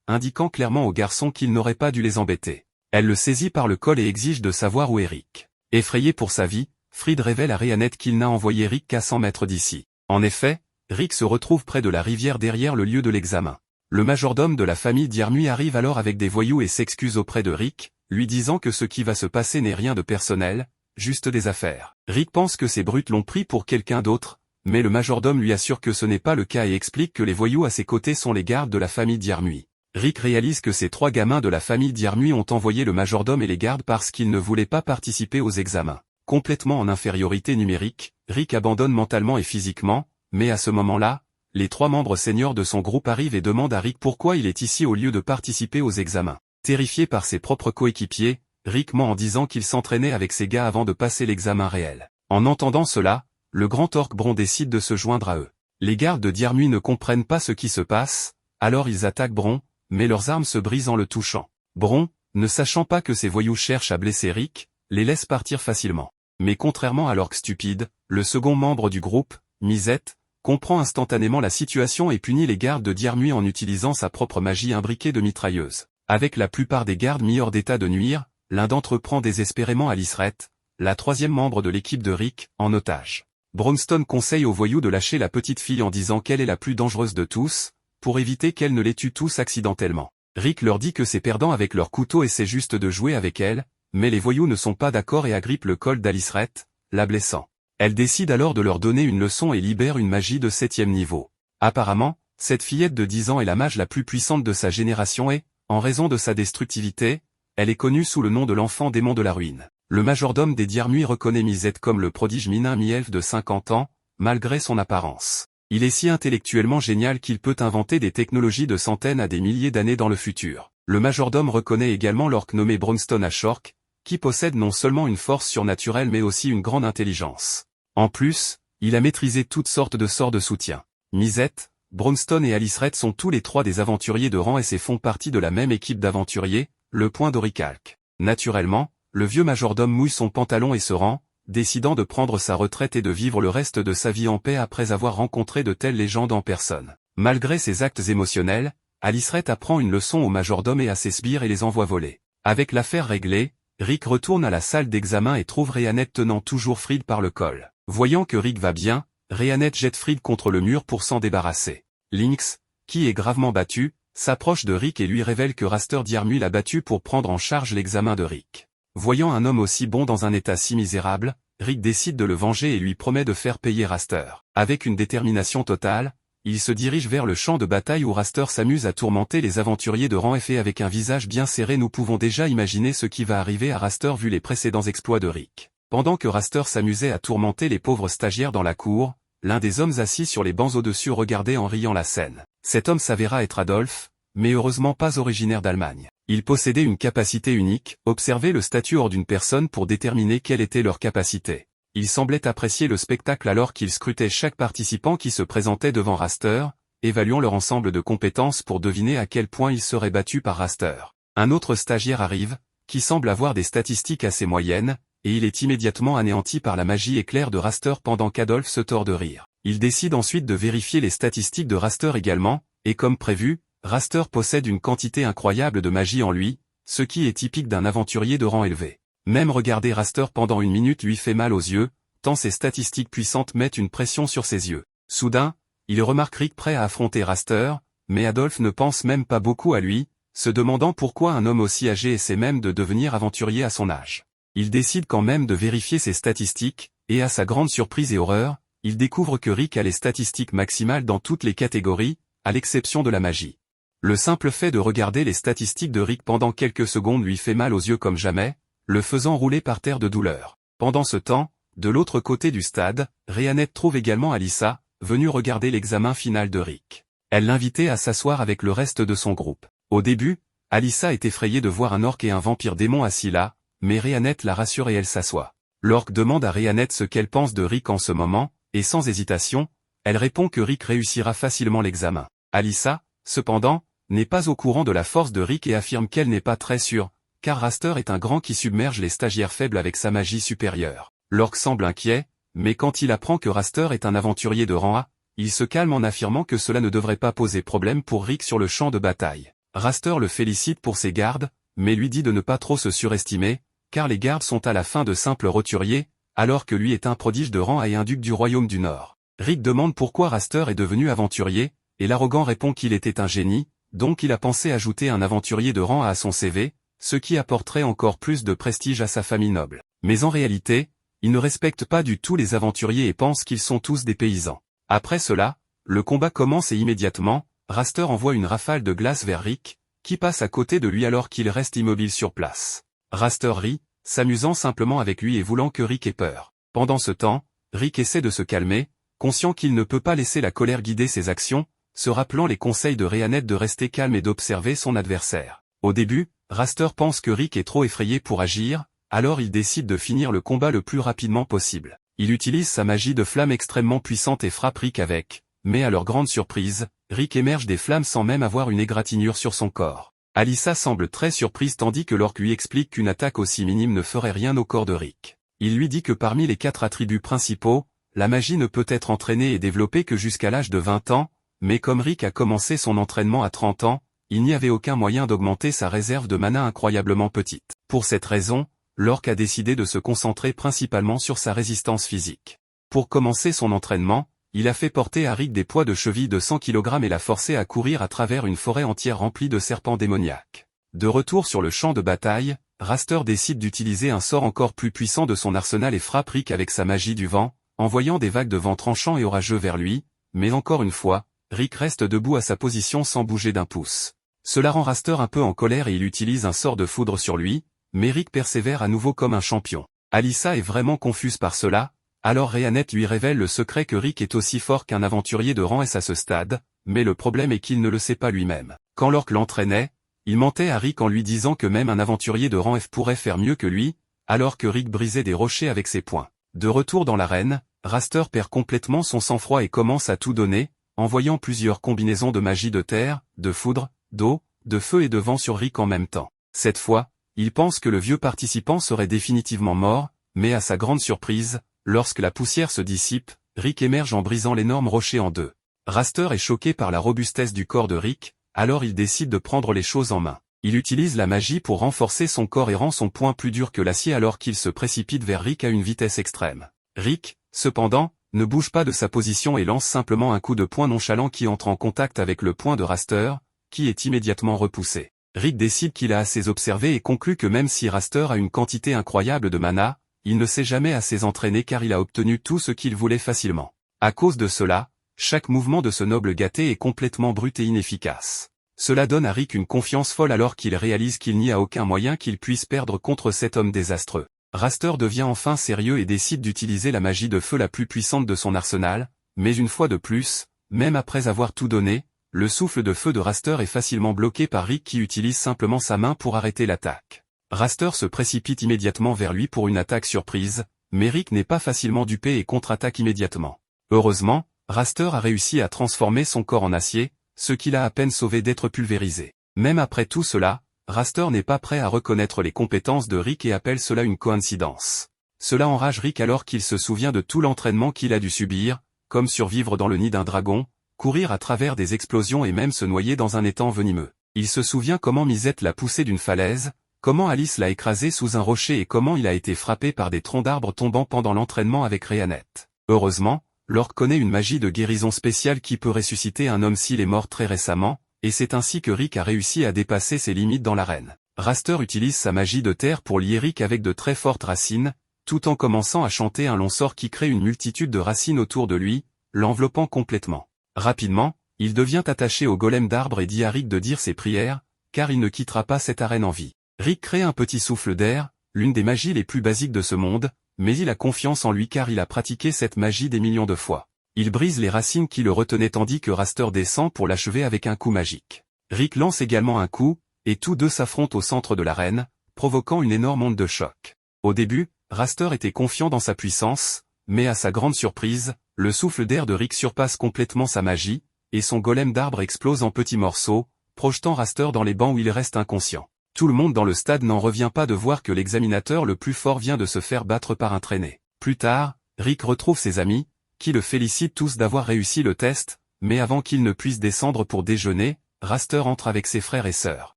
indiquant clairement au garçon qu'il n'aurait pas dû les embêter. Elle le saisit par le col et exige de savoir où est Rick. Effrayé pour sa vie, Fried révèle à Rhéanette qu'il n'a envoyé Rick qu'à 100 mètres d'ici. En effet, Rick se retrouve près de la rivière derrière le lieu de l'examen. Le majordome de la famille Diermuy arrive alors avec des voyous et s'excuse auprès de Rick, lui disant que ce qui va se passer n'est rien de personnel, juste des affaires. Rick pense que ces brutes l'ont pris pour quelqu'un d'autre, mais le majordome lui assure que ce n'est pas le cas et explique que les voyous à ses côtés sont les gardes de la famille Diermuy. Rick réalise que ces 3 gamins de la famille Diermuy ont envoyé le majordome et les gardes parce qu'ils ne voulaient pas participer aux examens. Complètement en infériorité numérique, Rick abandonne mentalement et physiquement, mais à ce moment-là, les 3 membres seniors de son groupe arrivent et demandent à Rick pourquoi il est ici au lieu de participer aux examens. Terrifié par ses propres coéquipiers, Rick ment en disant qu'il s'entraînait avec ses gars avant de passer l'examen réel. En entendant cela, le grand orc Bron décide de se joindre à eux. Les gardes de Diermuy ne comprennent pas ce qui se passe, alors ils attaquent Bron, mais leurs armes se brisent en le touchant. Bron, ne sachant pas que ces voyous cherchent à blesser Rick, les laisse partir facilement. Mais contrairement à l'orc stupide, le second membre du groupe, Misette, comprend instantanément la situation et punit les gardes de Diermuy en utilisant sa propre magie imbriquée de mitrailleuse. Avec la plupart des gardes mis hors d'état de nuire, l'un d'entre eux prend désespérément Aliceret, la 3e membre de l'équipe de Rick, en otage. Bronstone conseille aux voyous de lâcher la petite fille en disant qu'elle est la plus dangereuse de tous, pour éviter qu'elle ne les tue tous accidentellement. Rick leur dit que ses perdants avec leur couteau essaient juste de jouer avec elle, mais les voyous ne sont pas d'accord et agrippent le col d'Aliceret, la blessant. Elle décide alors de leur donner une leçon et libère une magie de 7e niveau. Apparemment, cette fillette de 10 ans est la mage la plus puissante de sa génération et, en raison de sa destructivité, elle est connue sous le nom de l'enfant démon de la ruine. Le majordome des Diermuy reconnaît Misette comme le prodige minin mi-elfe de 50 ans, malgré son apparence. Il est si intellectuellement génial qu'il peut inventer des technologies de centaines à des milliers d'années dans le futur. Le majordome reconnaît également l'orc nommé Bronstone Ashork, qui possède non seulement une force surnaturelle mais aussi une grande intelligence. En plus, il a maîtrisé toutes sortes de sorts de soutien. Misette, Bronstone et Aliceret sont tous les 3 des aventuriers de rang et font partie de la même équipe d'aventuriers, le Point d'Orichalque. Naturellement, le vieux majordome mouille son pantalon et se rend, décidant de prendre sa retraite et de vivre le reste de sa vie en paix après avoir rencontré de telles légendes en personne. Malgré ses actes émotionnels, Aliceret apprend une leçon au majordome et à ses sbires et les envoie voler. Avec l'affaire réglée, Rick retourne à la salle d'examen et trouve Rhéanette tenant toujours Fried par le col. Voyant que Rick va bien, Rhéanette jette Fried contre le mur pour s'en débarrasser. Lynx, qui est gravement battu, s'approche de Rick et lui révèle que Raster Diermuy l'a battu pour prendre en charge l'examen de Rick. Voyant un homme aussi bon dans un état si misérable, Rick décide de le venger et lui promet de faire payer Raster. Avec une détermination totale, il se dirige vers le champ de bataille où Raster s'amuse à tourmenter les aventuriers de rang F et avec un visage bien serré nous pouvons déjà imaginer ce qui va arriver à Raster vu les précédents exploits de Rick. Pendant que Raster s'amusait à tourmenter les pauvres stagiaires dans la cour, l'un des hommes assis sur les bancs au-dessus regardait en riant la scène. Cet homme s'avéra être Adolphe, mais heureusement pas originaire d'Allemagne. Il possédait une capacité unique, observer le statut hors d'une personne pour déterminer quelle était leur capacité. Il semblait apprécier le spectacle alors qu'il scrutait chaque participant qui se présentait devant Raster, évaluant leur ensemble de compétences pour deviner à quel point ils seraient battus par Raster. Un autre stagiaire arrive, qui semble avoir des statistiques assez moyennes, et il est immédiatement anéanti par la magie éclair de Raster pendant qu'Adolphe se tord de rire. Il décide ensuite de vérifier les statistiques de Raster également, et comme prévu, Raster possède une quantité incroyable de magie en lui, ce qui est typique d'un aventurier de rang élevé. Même regarder Raster pendant une minute lui fait mal aux yeux, tant ses statistiques puissantes mettent une pression sur ses yeux. Soudain, il remarque Rick prêt à affronter Raster, mais Adolphe ne pense même pas beaucoup à lui, se demandant pourquoi un homme aussi âgé essaie même de devenir aventurier à son âge. Il décide quand même de vérifier ses statistiques, et à sa grande surprise et horreur, il découvre que Rick a les statistiques maximales dans toutes les catégories, à l'exception de la magie. Le simple fait de regarder les statistiques de Rick pendant quelques secondes lui fait mal aux yeux comme jamais, le faisant rouler par terre de douleur. Pendant ce temps, de l'autre côté du stade, Rhéanette trouve également Alyssa, venue regarder l'examen final de Rick. Elle l'invitait à s'asseoir avec le reste de son groupe. Au début, Alyssa est effrayée de voir un orc et un vampire démon assis là, mais Rhéanette la rassure et elle s'assoit. L'orc demande à Rhéanette ce qu'elle pense de Rick en ce moment, et sans hésitation, elle répond que Rick réussira facilement l'examen. Alyssa, cependant, n'est pas au courant de la force de Rick et affirme qu'elle n'est pas très sûre, car Raster est un grand qui submerge les stagiaires faibles avec sa magie supérieure. L'orc semble inquiet, mais quand il apprend que Raster est un aventurier de rang A, il se calme en affirmant que cela ne devrait pas poser problème pour Rick sur le champ de bataille. Raster le félicite pour ses gardes, mais lui dit de ne pas trop se surestimer, car les gardes sont à la fin de simples roturiers, alors que lui est un prodige de rang A et un duc du royaume du Nord. Rick demande pourquoi Raster est devenu aventurier, et l'arrogant répond qu'il était un génie, donc il a pensé ajouter un aventurier de rang A à son CV, ce qui apporterait encore plus de prestige à sa famille noble. Mais en réalité, il ne respecte pas du tout les aventuriers et pense qu'ils sont tous des paysans. Après cela, le combat commence et immédiatement, Raster envoie une rafale de glace vers Rick, qui passe à côté de lui alors qu'il reste immobile sur place. Raster rit, s'amusant simplement avec lui et voulant que Rick ait peur. Pendant ce temps, Rick essaie de se calmer, conscient qu'il ne peut pas laisser la colère guider ses actions, se rappelant les conseils de Rhéanette de rester calme et d'observer son adversaire. Au début, Raster pense que Rick est trop effrayé pour agir, alors il décide de finir le combat le plus rapidement possible. Il utilise sa magie de flamme extrêmement puissante et frappe Rick avec, mais à leur grande surprise, Rick émerge des flammes sans même avoir une égratignure sur son corps. Alyssa semble très surprise tandis que l'orque lui explique qu'une attaque aussi minime ne ferait rien au corps de Rick. Il lui dit que parmi les 4 attributs principaux, la magie ne peut être entraînée et développée que jusqu'à l'âge de 20 ans, mais comme Rick a commencé son entraînement à 30 ans, il n'y avait aucun moyen d'augmenter sa réserve de mana incroyablement petite. Pour cette raison, l'orque a décidé de se concentrer principalement sur sa résistance physique. Pour commencer son entraînement, il a fait porter à Rick des poids de cheville de 100 kg et l'a forcé à courir à travers une forêt entière remplie de serpents démoniaques. De retour sur le champ de bataille, Raster décide d'utiliser un sort encore plus puissant de son arsenal et frappe Rick avec sa magie du vent, envoyant des vagues de vent tranchants et orageux vers lui, mais encore une fois, Rick reste debout à sa position sans bouger d'un pouce. Cela rend Raster un peu en colère et il utilise un sort de foudre sur lui, mais Rick persévère à nouveau comme un champion. Alyssa est vraiment confuse par cela, alors Rhéanette lui révèle le secret que Rick est aussi fort qu'un aventurier de rang S à ce stade, mais le problème est qu'il ne le sait pas lui-même. Quand l'orque l'entraînait, il mentait à Rick en lui disant que même un aventurier de rang F pourrait faire mieux que lui, alors que Rick brisait des rochers avec ses poings. De retour dans l'arène, Raster perd complètement son sang-froid et commence à tout donner, envoyant plusieurs combinaisons de magie de terre, de foudre, d'eau, de feu et de vent sur Rick en même temps. Cette fois, il pense que le vieux participant serait définitivement mort, mais à sa grande surprise, lorsque la poussière se dissipe, Rick émerge en brisant l'énorme rocher en deux. Raster est choqué par la robustesse du corps de Rick, alors il décide de prendre les choses en main. Il utilise la magie pour renforcer son corps et rend son poing plus dur que l'acier alors qu'il se précipite vers Rick à une vitesse extrême. Rick, cependant, ne bouge pas de sa position et lance simplement un coup de poing nonchalant qui entre en contact avec le poing de Raster, qui est immédiatement repoussé. Rick décide qu'il a assez observé et conclut que même si Raster a une quantité incroyable de mana, il ne s'est jamais assez entraîné car il a obtenu tout ce qu'il voulait facilement. À cause de cela, chaque mouvement de ce noble gâté est complètement brut et inefficace. Cela donne à Rick une confiance folle alors qu'il réalise qu'il n'y a aucun moyen qu'il puisse perdre contre cet homme désastreux. Raster devient enfin sérieux et décide d'utiliser la magie de feu la plus puissante de son arsenal, mais une fois de plus, même après avoir tout donné, le souffle de feu de Raster est facilement bloqué par Rick qui utilise simplement sa main pour arrêter l'attaque. Raster se précipite immédiatement vers lui pour une attaque surprise, mais Rick n'est pas facilement dupé et contre-attaque immédiatement. Heureusement, Raster a réussi à transformer son corps en acier, ce qui l'a à peine sauvé d'être pulvérisé. Même après tout cela, Raster n'est pas prêt à reconnaître les compétences de Rick et appelle cela une coïncidence. Cela enrage Rick alors qu'il se souvient de tout l'entraînement qu'il a dû subir, comme survivre dans le nid d'un dragon, courir à travers des explosions et même se noyer dans un étang venimeux. Il se souvient comment Misette l'a poussé d'une falaise, comment Alice l'a écrasé sous un rocher et comment il a été frappé par des troncs d'arbres tombant pendant l'entraînement avec Rhéanette. Heureusement, l'orque connaît une magie de guérison spéciale qui peut ressusciter un homme s'il est mort très récemment, et c'est ainsi que Rick a réussi à dépasser ses limites dans l'arène. Raster utilise sa magie de terre pour lier Rick avec de très fortes racines, tout en commençant à chanter un long sort qui crée une multitude de racines autour de lui, l'enveloppant complètement. Rapidement, il devient attaché au golem d'arbre et dit à Rick de dire ses prières, car il ne quittera pas cette arène en vie. Rick crée un petit souffle d'air, l'une des magies les plus basiques de ce monde, mais il a confiance en lui car il a pratiqué cette magie des millions de fois. Il brise les racines qui le retenaient tandis que Raster descend pour l'achever avec un coup magique. Rick lance également un coup, et tous deux s'affrontent au centre de l'arène, provoquant une énorme onde de choc. Au début, Raster était confiant dans sa puissance, mais à sa grande surprise, le souffle d'air de Rick surpasse complètement sa magie, et son golem d'arbre explose en petits morceaux, projetant Raster dans les bancs où il reste inconscient. Tout le monde dans le stade n'en revient pas de voir que l'examinateur le plus fort vient de se faire battre par un traîné. Plus tard, Rick retrouve ses amis, qui le félicitent tous d'avoir réussi le test, mais avant qu'il ne puisse descendre pour déjeuner, Raster entre avec ses frères et sœurs.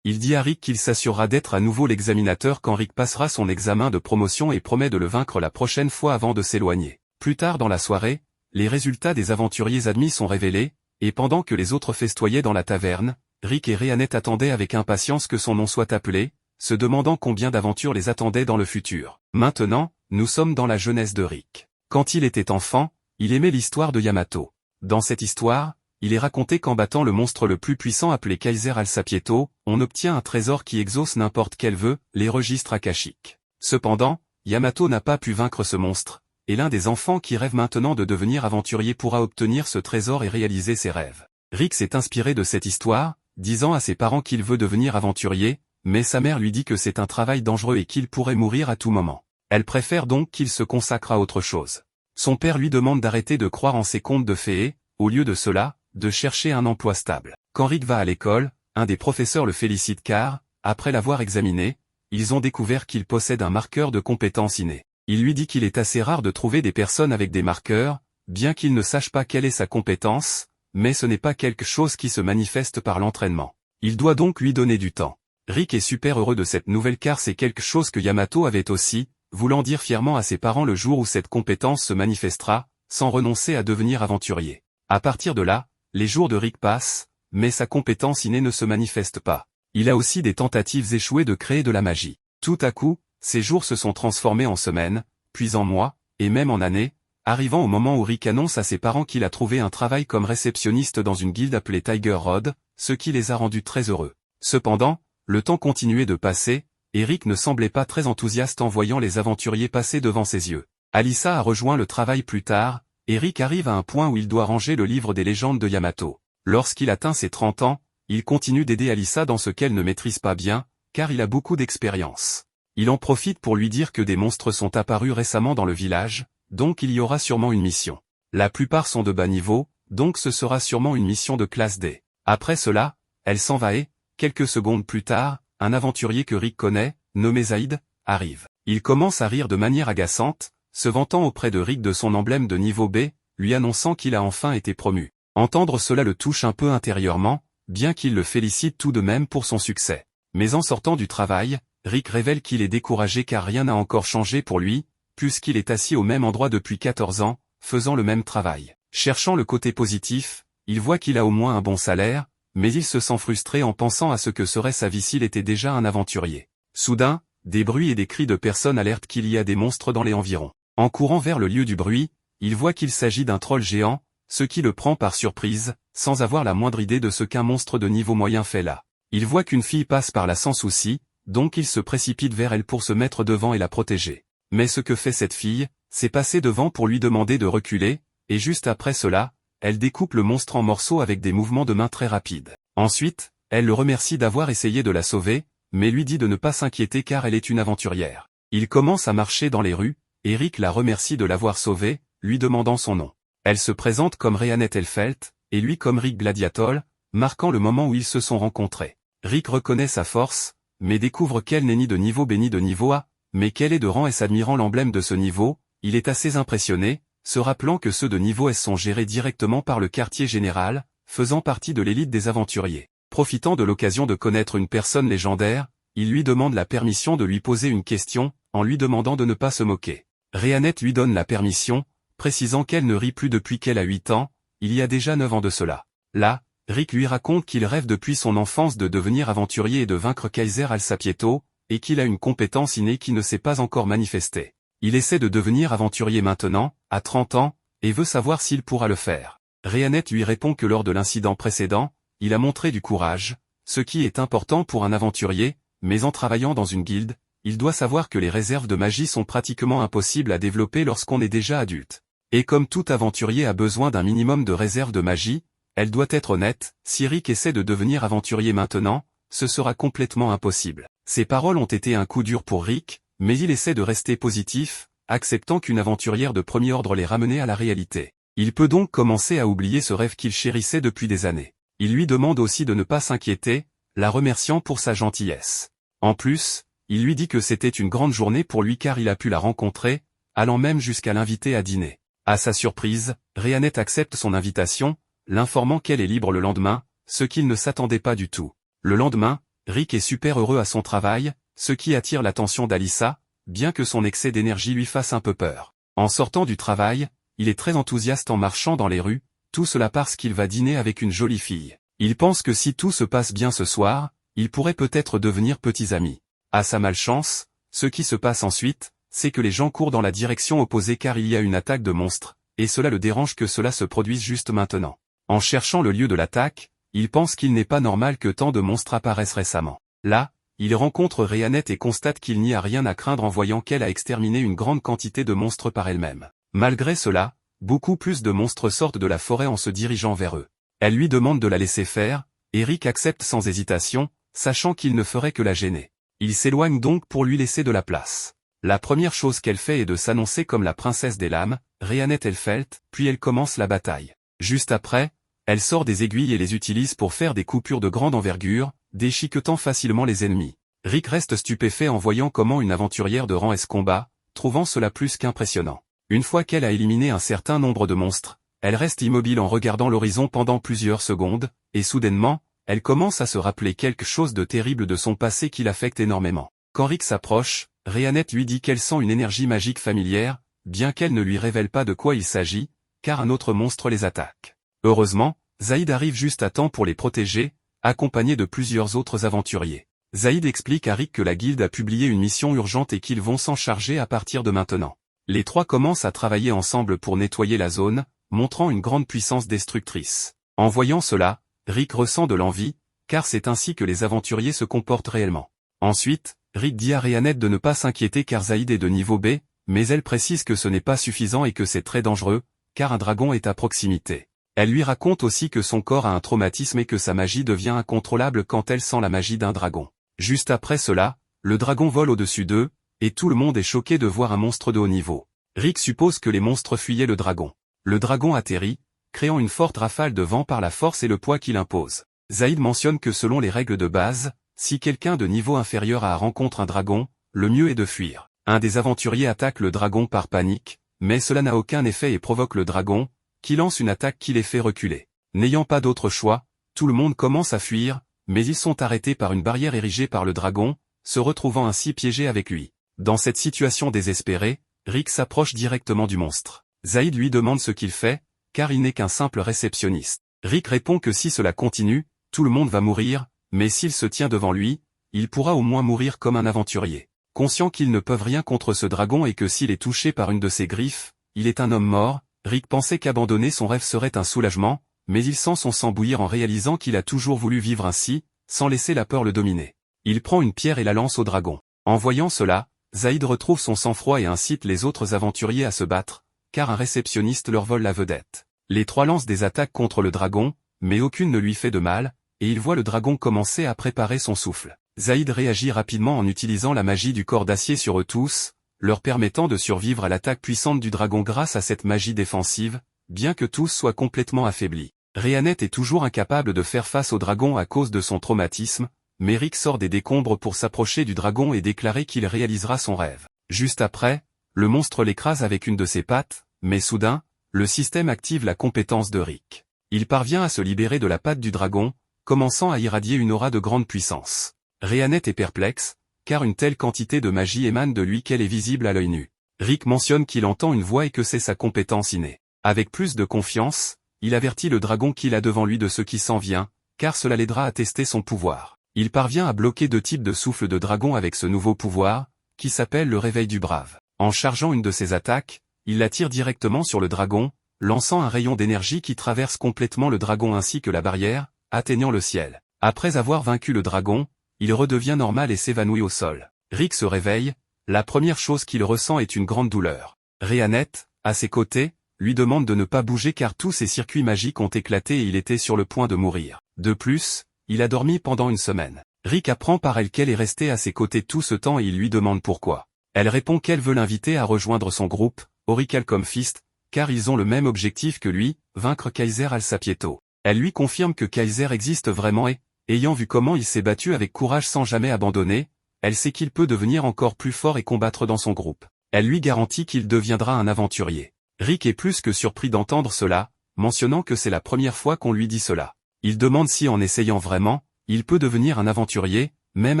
Il dit à Rick qu'il s'assurera d'être à nouveau l'examinateur quand Rick passera son examen de promotion et promet de le vaincre la prochaine fois avant de s'éloigner. Plus tard dans la soirée, les résultats des aventuriers admis sont révélés, et pendant que les autres festoyaient dans la taverne, Rick et Rhéanette attendaient avec impatience que son nom soit appelé, se demandant combien d'aventures les attendaient dans le futur. Maintenant, nous sommes dans la jeunesse de Rick. Quand il était enfant, il aimait l'histoire de Yamato. Dans cette histoire, il est raconté qu'en battant le monstre le plus puissant appelé Kaiser Alsapieto, on obtient un trésor qui exauce n'importe quel vœu, les registres akashiques. Cependant, Yamato n'a pas pu vaincre ce monstre, et l'un des enfants qui rêve maintenant de devenir aventurier pourra obtenir ce trésor et réaliser ses rêves. Rick s'est inspiré de cette histoire, disant à ses parents qu'il veut devenir aventurier, mais sa mère lui dit que c'est un travail dangereux et qu'il pourrait mourir à tout moment. Elle préfère donc qu'il se consacre à autre chose. Son père lui demande d'arrêter de croire en ses contes de fées, au lieu de cela, de chercher un emploi stable. Quand Rick va à l'école, un des professeurs le félicite car, après l'avoir examiné, ils ont découvert qu'il possède un marqueur de compétences inné. Il lui dit qu'il est assez rare de trouver des personnes avec des marqueurs, bien qu'il ne sache pas quelle est sa compétence, mais ce n'est pas quelque chose qui se manifeste par l'entraînement. Il doit donc lui donner du temps. Rick est super heureux de cette nouvelle car c'est quelque chose que Yamato avait aussi, voulant dire fièrement à ses parents le jour où cette compétence se manifestera, sans renoncer à devenir aventurier. À partir de là, les jours de Rick passent, mais sa compétence innée ne se manifeste pas. Il a aussi des tentatives échouées de créer de la magie. Tout à coup, ces jours se sont transformés en semaines, puis en mois, et même en années, arrivant au moment où Rick annonce à ses parents qu'il a trouvé un travail comme réceptionniste dans une guilde appelée Tiger Rod, ce qui les a rendus très heureux. Cependant, le temps continuait de passer, et Rick ne semblait pas très enthousiaste en voyant les aventuriers passer devant ses yeux. Alyssa a rejoint le travail plus tard, et Rick arrive à un point où il doit ranger le livre des légendes de Yamato. Lorsqu'il atteint ses 30 ans, il continue d'aider Alyssa dans ce qu'elle ne maîtrise pas bien, car il a beaucoup d'expérience. Il en profite pour lui dire que des monstres sont apparus récemment dans le village, donc il y aura sûrement une mission. La plupart sont de bas niveau, donc ce sera sûrement une mission de classe D. Après cela, elle s'en va et, quelques secondes plus tard, un aventurier que Rick connaît, nommé Zaïd, arrive. Il commence à rire de manière agaçante, se vantant auprès de Rick de son emblème de niveau B, lui annonçant qu'il a enfin été promu. Entendre cela le touche un peu intérieurement, bien qu'il le félicite tout de même pour son succès. Mais en sortant du travail, Rick révèle qu'il est découragé car rien n'a encore changé pour lui, puisqu'il est assis au même endroit depuis 14 ans, faisant le même travail. Cherchant le côté positif, il voit qu'il a au moins un bon salaire, mais il se sent frustré en pensant à ce que serait sa vie s'il était déjà un aventurier. Soudain, des bruits et des cris de personnes alertent qu'il y a des monstres dans les environs. En courant vers le lieu du bruit, il voit qu'il s'agit d'un troll géant, ce qui le prend par surprise, sans avoir la moindre idée de ce qu'un monstre de niveau moyen fait là. Il voit qu'une fille passe par là sans souci, donc il se précipite vers elle pour se mettre devant et la protéger. Mais ce que fait cette fille, c'est passer devant pour lui demander de reculer, et juste après cela, elle découpe le monstre en morceaux avec des mouvements de main très rapides. Ensuite, elle le remercie d'avoir essayé de la sauver, mais lui dit de ne pas s'inquiéter car elle est une aventurière. Il commence à marcher dans les rues, et Rick la remercie de l'avoir sauvée, lui demandant son nom. Elle se présente comme Rhéanette Elfelt, et lui comme Rick Gladiatol, marquant le moment où ils se sont rencontrés. Rick reconnaît sa force, mais découvre qu'elle n'est ni de niveau B ni de niveau A, mais qu'elle est de rang S. Admirant l'emblème de ce niveau, il est assez impressionné, se rappelant que ceux de niveau S sont gérés directement par le quartier général, faisant partie de l'élite des aventuriers. Profitant de l'occasion de connaître une personne légendaire, il lui demande la permission de lui poser une question, en lui demandant de ne pas se moquer. Rhéanette lui donne la permission, précisant qu'elle ne rit plus depuis qu'elle a 8 ans, il y a déjà 9 ans de cela. Là, Rick lui raconte qu'il rêve depuis son enfance de devenir aventurier et de vaincre Kaiser Alsapieto, et qu'il a une compétence innée qui ne s'est pas encore manifestée. Il essaie de devenir aventurier maintenant, à 30 ans, et veut savoir s'il pourra le faire. Rhéanette lui répond que lors de l'incident précédent, il a montré du courage, ce qui est important pour un aventurier, mais en travaillant dans une guilde, il doit savoir que les réserves de magie sont pratiquement impossibles à développer lorsqu'on est déjà adulte. Et comme tout aventurier a besoin d'un minimum de réserves de magie, elle doit être honnête, si Rick essaie de devenir aventurier maintenant, ce sera complètement impossible. Ces paroles ont été un coup dur pour Rick, mais il essaie de rester positif, acceptant qu'une aventurière de premier ordre l'ait ramené à la réalité. Il peut donc commencer à oublier ce rêve qu'il chérissait depuis des années. Il lui demande aussi de ne pas s'inquiéter, la remerciant pour sa gentillesse. En plus, il lui dit que c'était une grande journée pour lui car il a pu la rencontrer, allant même jusqu'à l'inviter à dîner. À sa surprise, Rhéanette accepte son invitation, l'informant qu'elle est libre le lendemain, ce qu'il ne s'attendait pas du tout. Le lendemain, Rick est super heureux à son travail, ce qui attire l'attention d'Alyssa, bien que son excès d'énergie lui fasse un peu peur. En sortant du travail, il est très enthousiaste en marchant dans les rues, tout cela parce qu'il va dîner avec une jolie fille. Il pense que si tout se passe bien ce soir, ils pourraient peut-être devenir petits amis. À sa malchance, ce qui se passe ensuite, c'est que les gens courent dans la direction opposée car il y a une attaque de monstres, et cela le dérange que cela se produise juste maintenant. En cherchant le lieu de l'attaque, il pense qu'il n'est pas normal que tant de monstres apparaissent récemment. Là, il rencontre Rhéanette et constate qu'il n'y a rien à craindre en voyant qu'elle a exterminé une grande quantité de monstres par elle-même. Malgré cela, beaucoup plus de monstres sortent de la forêt en se dirigeant vers eux. Elle lui demande de la laisser faire, et Rick accepte sans hésitation, sachant qu'il ne ferait que la gêner. Il s'éloigne donc pour lui laisser de la place. La première chose qu'elle fait est de s'annoncer comme la princesse des lames, Rhéanette Elfelt, puis elle commence la bataille. Juste après, elle sort des aiguilles et les utilise pour faire des coupures de grande envergure, déchiquetant facilement les ennemis. Rick reste stupéfait en voyant comment une aventurière de rang S combat, trouvant cela plus qu'impressionnant. Une fois qu'elle a éliminé un certain nombre de monstres, elle reste immobile en regardant l'horizon pendant plusieurs secondes, et soudainement, elle commence à se rappeler quelque chose de terrible de son passé qui l'affecte énormément. Quand Rick s'approche, Rhéanette lui dit qu'elle sent une énergie magique familière, bien qu'elle ne lui révèle pas de quoi il s'agit, car un autre monstre les attaque. Heureusement, Zaïd arrive juste à temps pour les protéger, accompagné de plusieurs autres aventuriers. Zaïd explique à Rick que la guilde a publié une mission urgente et qu'ils vont s'en charger à partir de maintenant. Les trois commencent à travailler ensemble pour nettoyer la zone, montrant une grande puissance destructrice. En voyant cela, Rick ressent de l'envie, car c'est ainsi que les aventuriers se comportent réellement. Ensuite, Rick dit à Rhéanette de ne pas s'inquiéter car Zaïd est de niveau B, mais elle précise que ce n'est pas suffisant et que c'est très dangereux, car un dragon est à proximité. Elle lui raconte aussi que son corps a un traumatisme et que sa magie devient incontrôlable quand elle sent la magie d'un dragon. Juste après cela, le dragon vole au-dessus d'eux, et tout le monde est choqué de voir un monstre de haut niveau. Rick suppose que les monstres fuyaient le dragon. Le dragon atterrit, créant une forte rafale de vent par la force et le poids qu'il impose. Zaïd mentionne que selon les règles de base, si quelqu'un de niveau inférieur rencontre un dragon, le mieux est de fuir. Un des aventuriers attaque le dragon par panique, mais cela n'a aucun effet et provoque le dragon, qui lance une attaque qui les fait reculer. N'ayant pas d'autre choix, tout le monde commence à fuir, mais ils sont arrêtés par une barrière érigée par le dragon, se retrouvant ainsi piégés avec lui. Dans cette situation désespérée, Rick s'approche directement du monstre. Zaïd lui demande ce qu'il fait, car il n'est qu'un simple réceptionniste. Rick répond que si cela continue, tout le monde va mourir, mais s'il se tient devant lui, il pourra au moins mourir comme un aventurier. Conscient qu'ils ne peuvent rien contre ce dragon et que s'il est touché par une de ses griffes, il est un homme mort, Rick pensait qu'abandonner son rêve serait un soulagement, mais il sent son sang bouillir en réalisant qu'il a toujours voulu vivre ainsi, sans laisser la peur le dominer. Il prend une pierre et la lance au dragon. En voyant cela, Zaïd retrouve son sang-froid et incite les autres aventuriers à se battre, car un réceptionniste leur vole la vedette. Les trois lancent des attaques contre le dragon, mais aucune ne lui fait de mal, et il voit le dragon commencer à préparer son souffle. Zaïd réagit rapidement en utilisant la magie du corps d'acier sur eux tous, leur permettant de survivre à l'attaque puissante du dragon grâce à cette magie défensive, bien que tous soient complètement affaiblis. Rhéanette est toujours incapable de faire face au dragon à cause de son traumatisme, mais Rick sort des décombres pour s'approcher du dragon et déclarer qu'il réalisera son rêve. Juste après, le monstre l'écrase avec une de ses pattes, mais soudain, le système active la compétence de Rick. Il parvient à se libérer de la patte du dragon, commençant à irradier une aura de grande puissance. Rhéanette est perplexe, car une telle quantité de magie émane de lui qu'elle est visible à l'œil nu. Rick mentionne qu'il entend une voix et que c'est sa compétence innée. Avec plus de confiance, il avertit le dragon qu'il a devant lui de ce qui s'en vient, car cela l'aidera à tester son pouvoir. Il parvient à bloquer deux types de souffle de dragon avec ce nouveau pouvoir, qui s'appelle le réveil du brave. En chargeant une de ses attaques, il la tire directement sur le dragon, lançant un rayon d'énergie qui traverse complètement le dragon ainsi que la barrière, atteignant le ciel. Après avoir vaincu le dragon, il redevient normal et s'évanouit au sol. Rick se réveille, la première chose qu'il ressent est une grande douleur. Rhéanette, à ses côtés, lui demande de ne pas bouger car tous ses circuits magiques ont éclaté et il était sur le point de mourir. De plus, il a dormi pendant une semaine. Rick apprend par elle qu'elle est restée à ses côtés tout ce temps et il lui demande pourquoi. Elle répond qu'elle veut l'inviter à rejoindre son groupe, Aurichalcom Fist, car ils ont le même objectif que lui, vaincre Kaiser Alsapieto. Elle lui confirme que Kaiser existe vraiment et, ayant vu comment il s'est battu avec courage sans jamais abandonner, elle sait qu'il peut devenir encore plus fort et combattre dans son groupe. Elle lui garantit qu'il deviendra un aventurier. Rick est plus que surpris d'entendre cela, mentionnant que c'est la première fois qu'on lui dit cela. Il demande si en essayant vraiment, il peut devenir un aventurier, même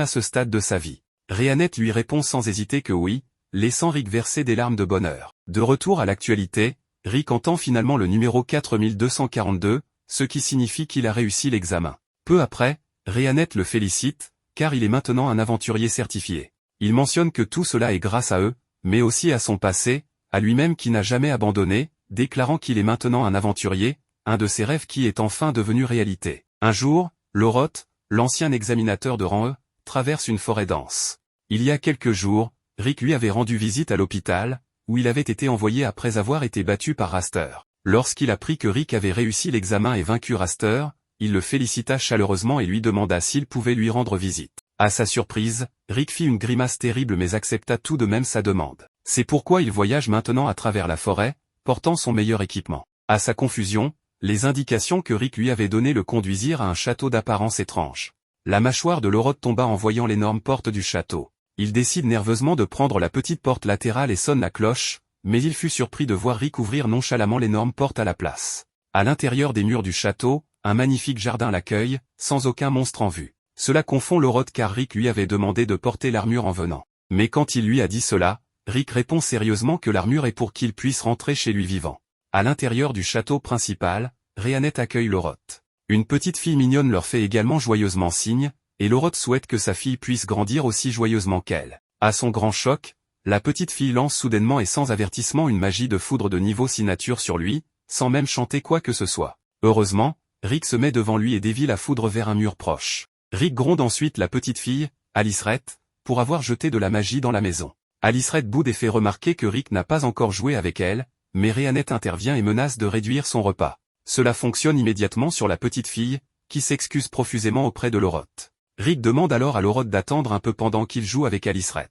à ce stade de sa vie. Rhéanette lui répond sans hésiter que oui, laissant Rick verser des larmes de bonheur. De retour à l'actualité, Rick entend finalement le numéro 4242, ce qui signifie qu'il a réussi l'examen. Peu après, Rhéanette le félicite, car il est maintenant un aventurier certifié. Il mentionne que tout cela est grâce à eux, mais aussi à son passé, à lui-même qui n'a jamais abandonné, déclarant qu'il est maintenant un aventurier, un de ses rêves qui est enfin devenu réalité. Un jour, Loroth, l'ancien examinateur de rang E, traverse une forêt dense. Il y a quelques jours, Rick lui avait rendu visite à l'hôpital, où il avait été envoyé après avoir été battu par Raster. Lorsqu'il apprit que Rick avait réussi l'examen et vaincu Raster, il le félicita chaleureusement et lui demanda s'il pouvait lui rendre visite. À sa surprise, Rick fit une grimace terrible mais accepta tout de même sa demande. C'est pourquoi il voyage maintenant à travers la forêt, portant son meilleur équipement. À sa confusion, les indications que Rick lui avait données le conduisirent à un château d'apparence étrange. La mâchoire de Loroth tomba en voyant l'énorme porte du château. Il décide nerveusement de prendre la petite porte latérale et sonne la cloche, mais il fut surpris de voir Rick ouvrir nonchalamment l'énorme porte à la place. À l'intérieur des murs du château, un magnifique jardin l'accueille, sans aucun monstre en vue. Cela confond Loroth car Rick lui avait demandé de porter l'armure en venant. Mais quand il lui a dit cela, Rick répond sérieusement que l'armure est pour qu'il puisse rentrer chez lui vivant. À l'intérieur du château principal, Rhéanette accueille Loroth. Une petite fille mignonne leur fait également joyeusement signe, et Loroth souhaite que sa fille puisse grandir aussi joyeusement qu'elle. À son grand choc, la petite fille lance soudainement et sans avertissement une magie de foudre de niveau signature sur lui, sans même chanter quoi que ce soit. Heureusement, Rick se met devant lui et dévie la foudre vers un mur proche. Rick gronde ensuite la petite fille, Aliceret, pour avoir jeté de la magie dans la maison. Aliceret boude et fait remarquer que Rick n'a pas encore joué avec elle, mais Rhéanette intervient et menace de réduire son repas. Cela fonctionne immédiatement sur la petite fille, qui s'excuse profusément auprès de Loroth. Rick demande alors à Loroth d'attendre un peu pendant qu'il joue avec Aliceret.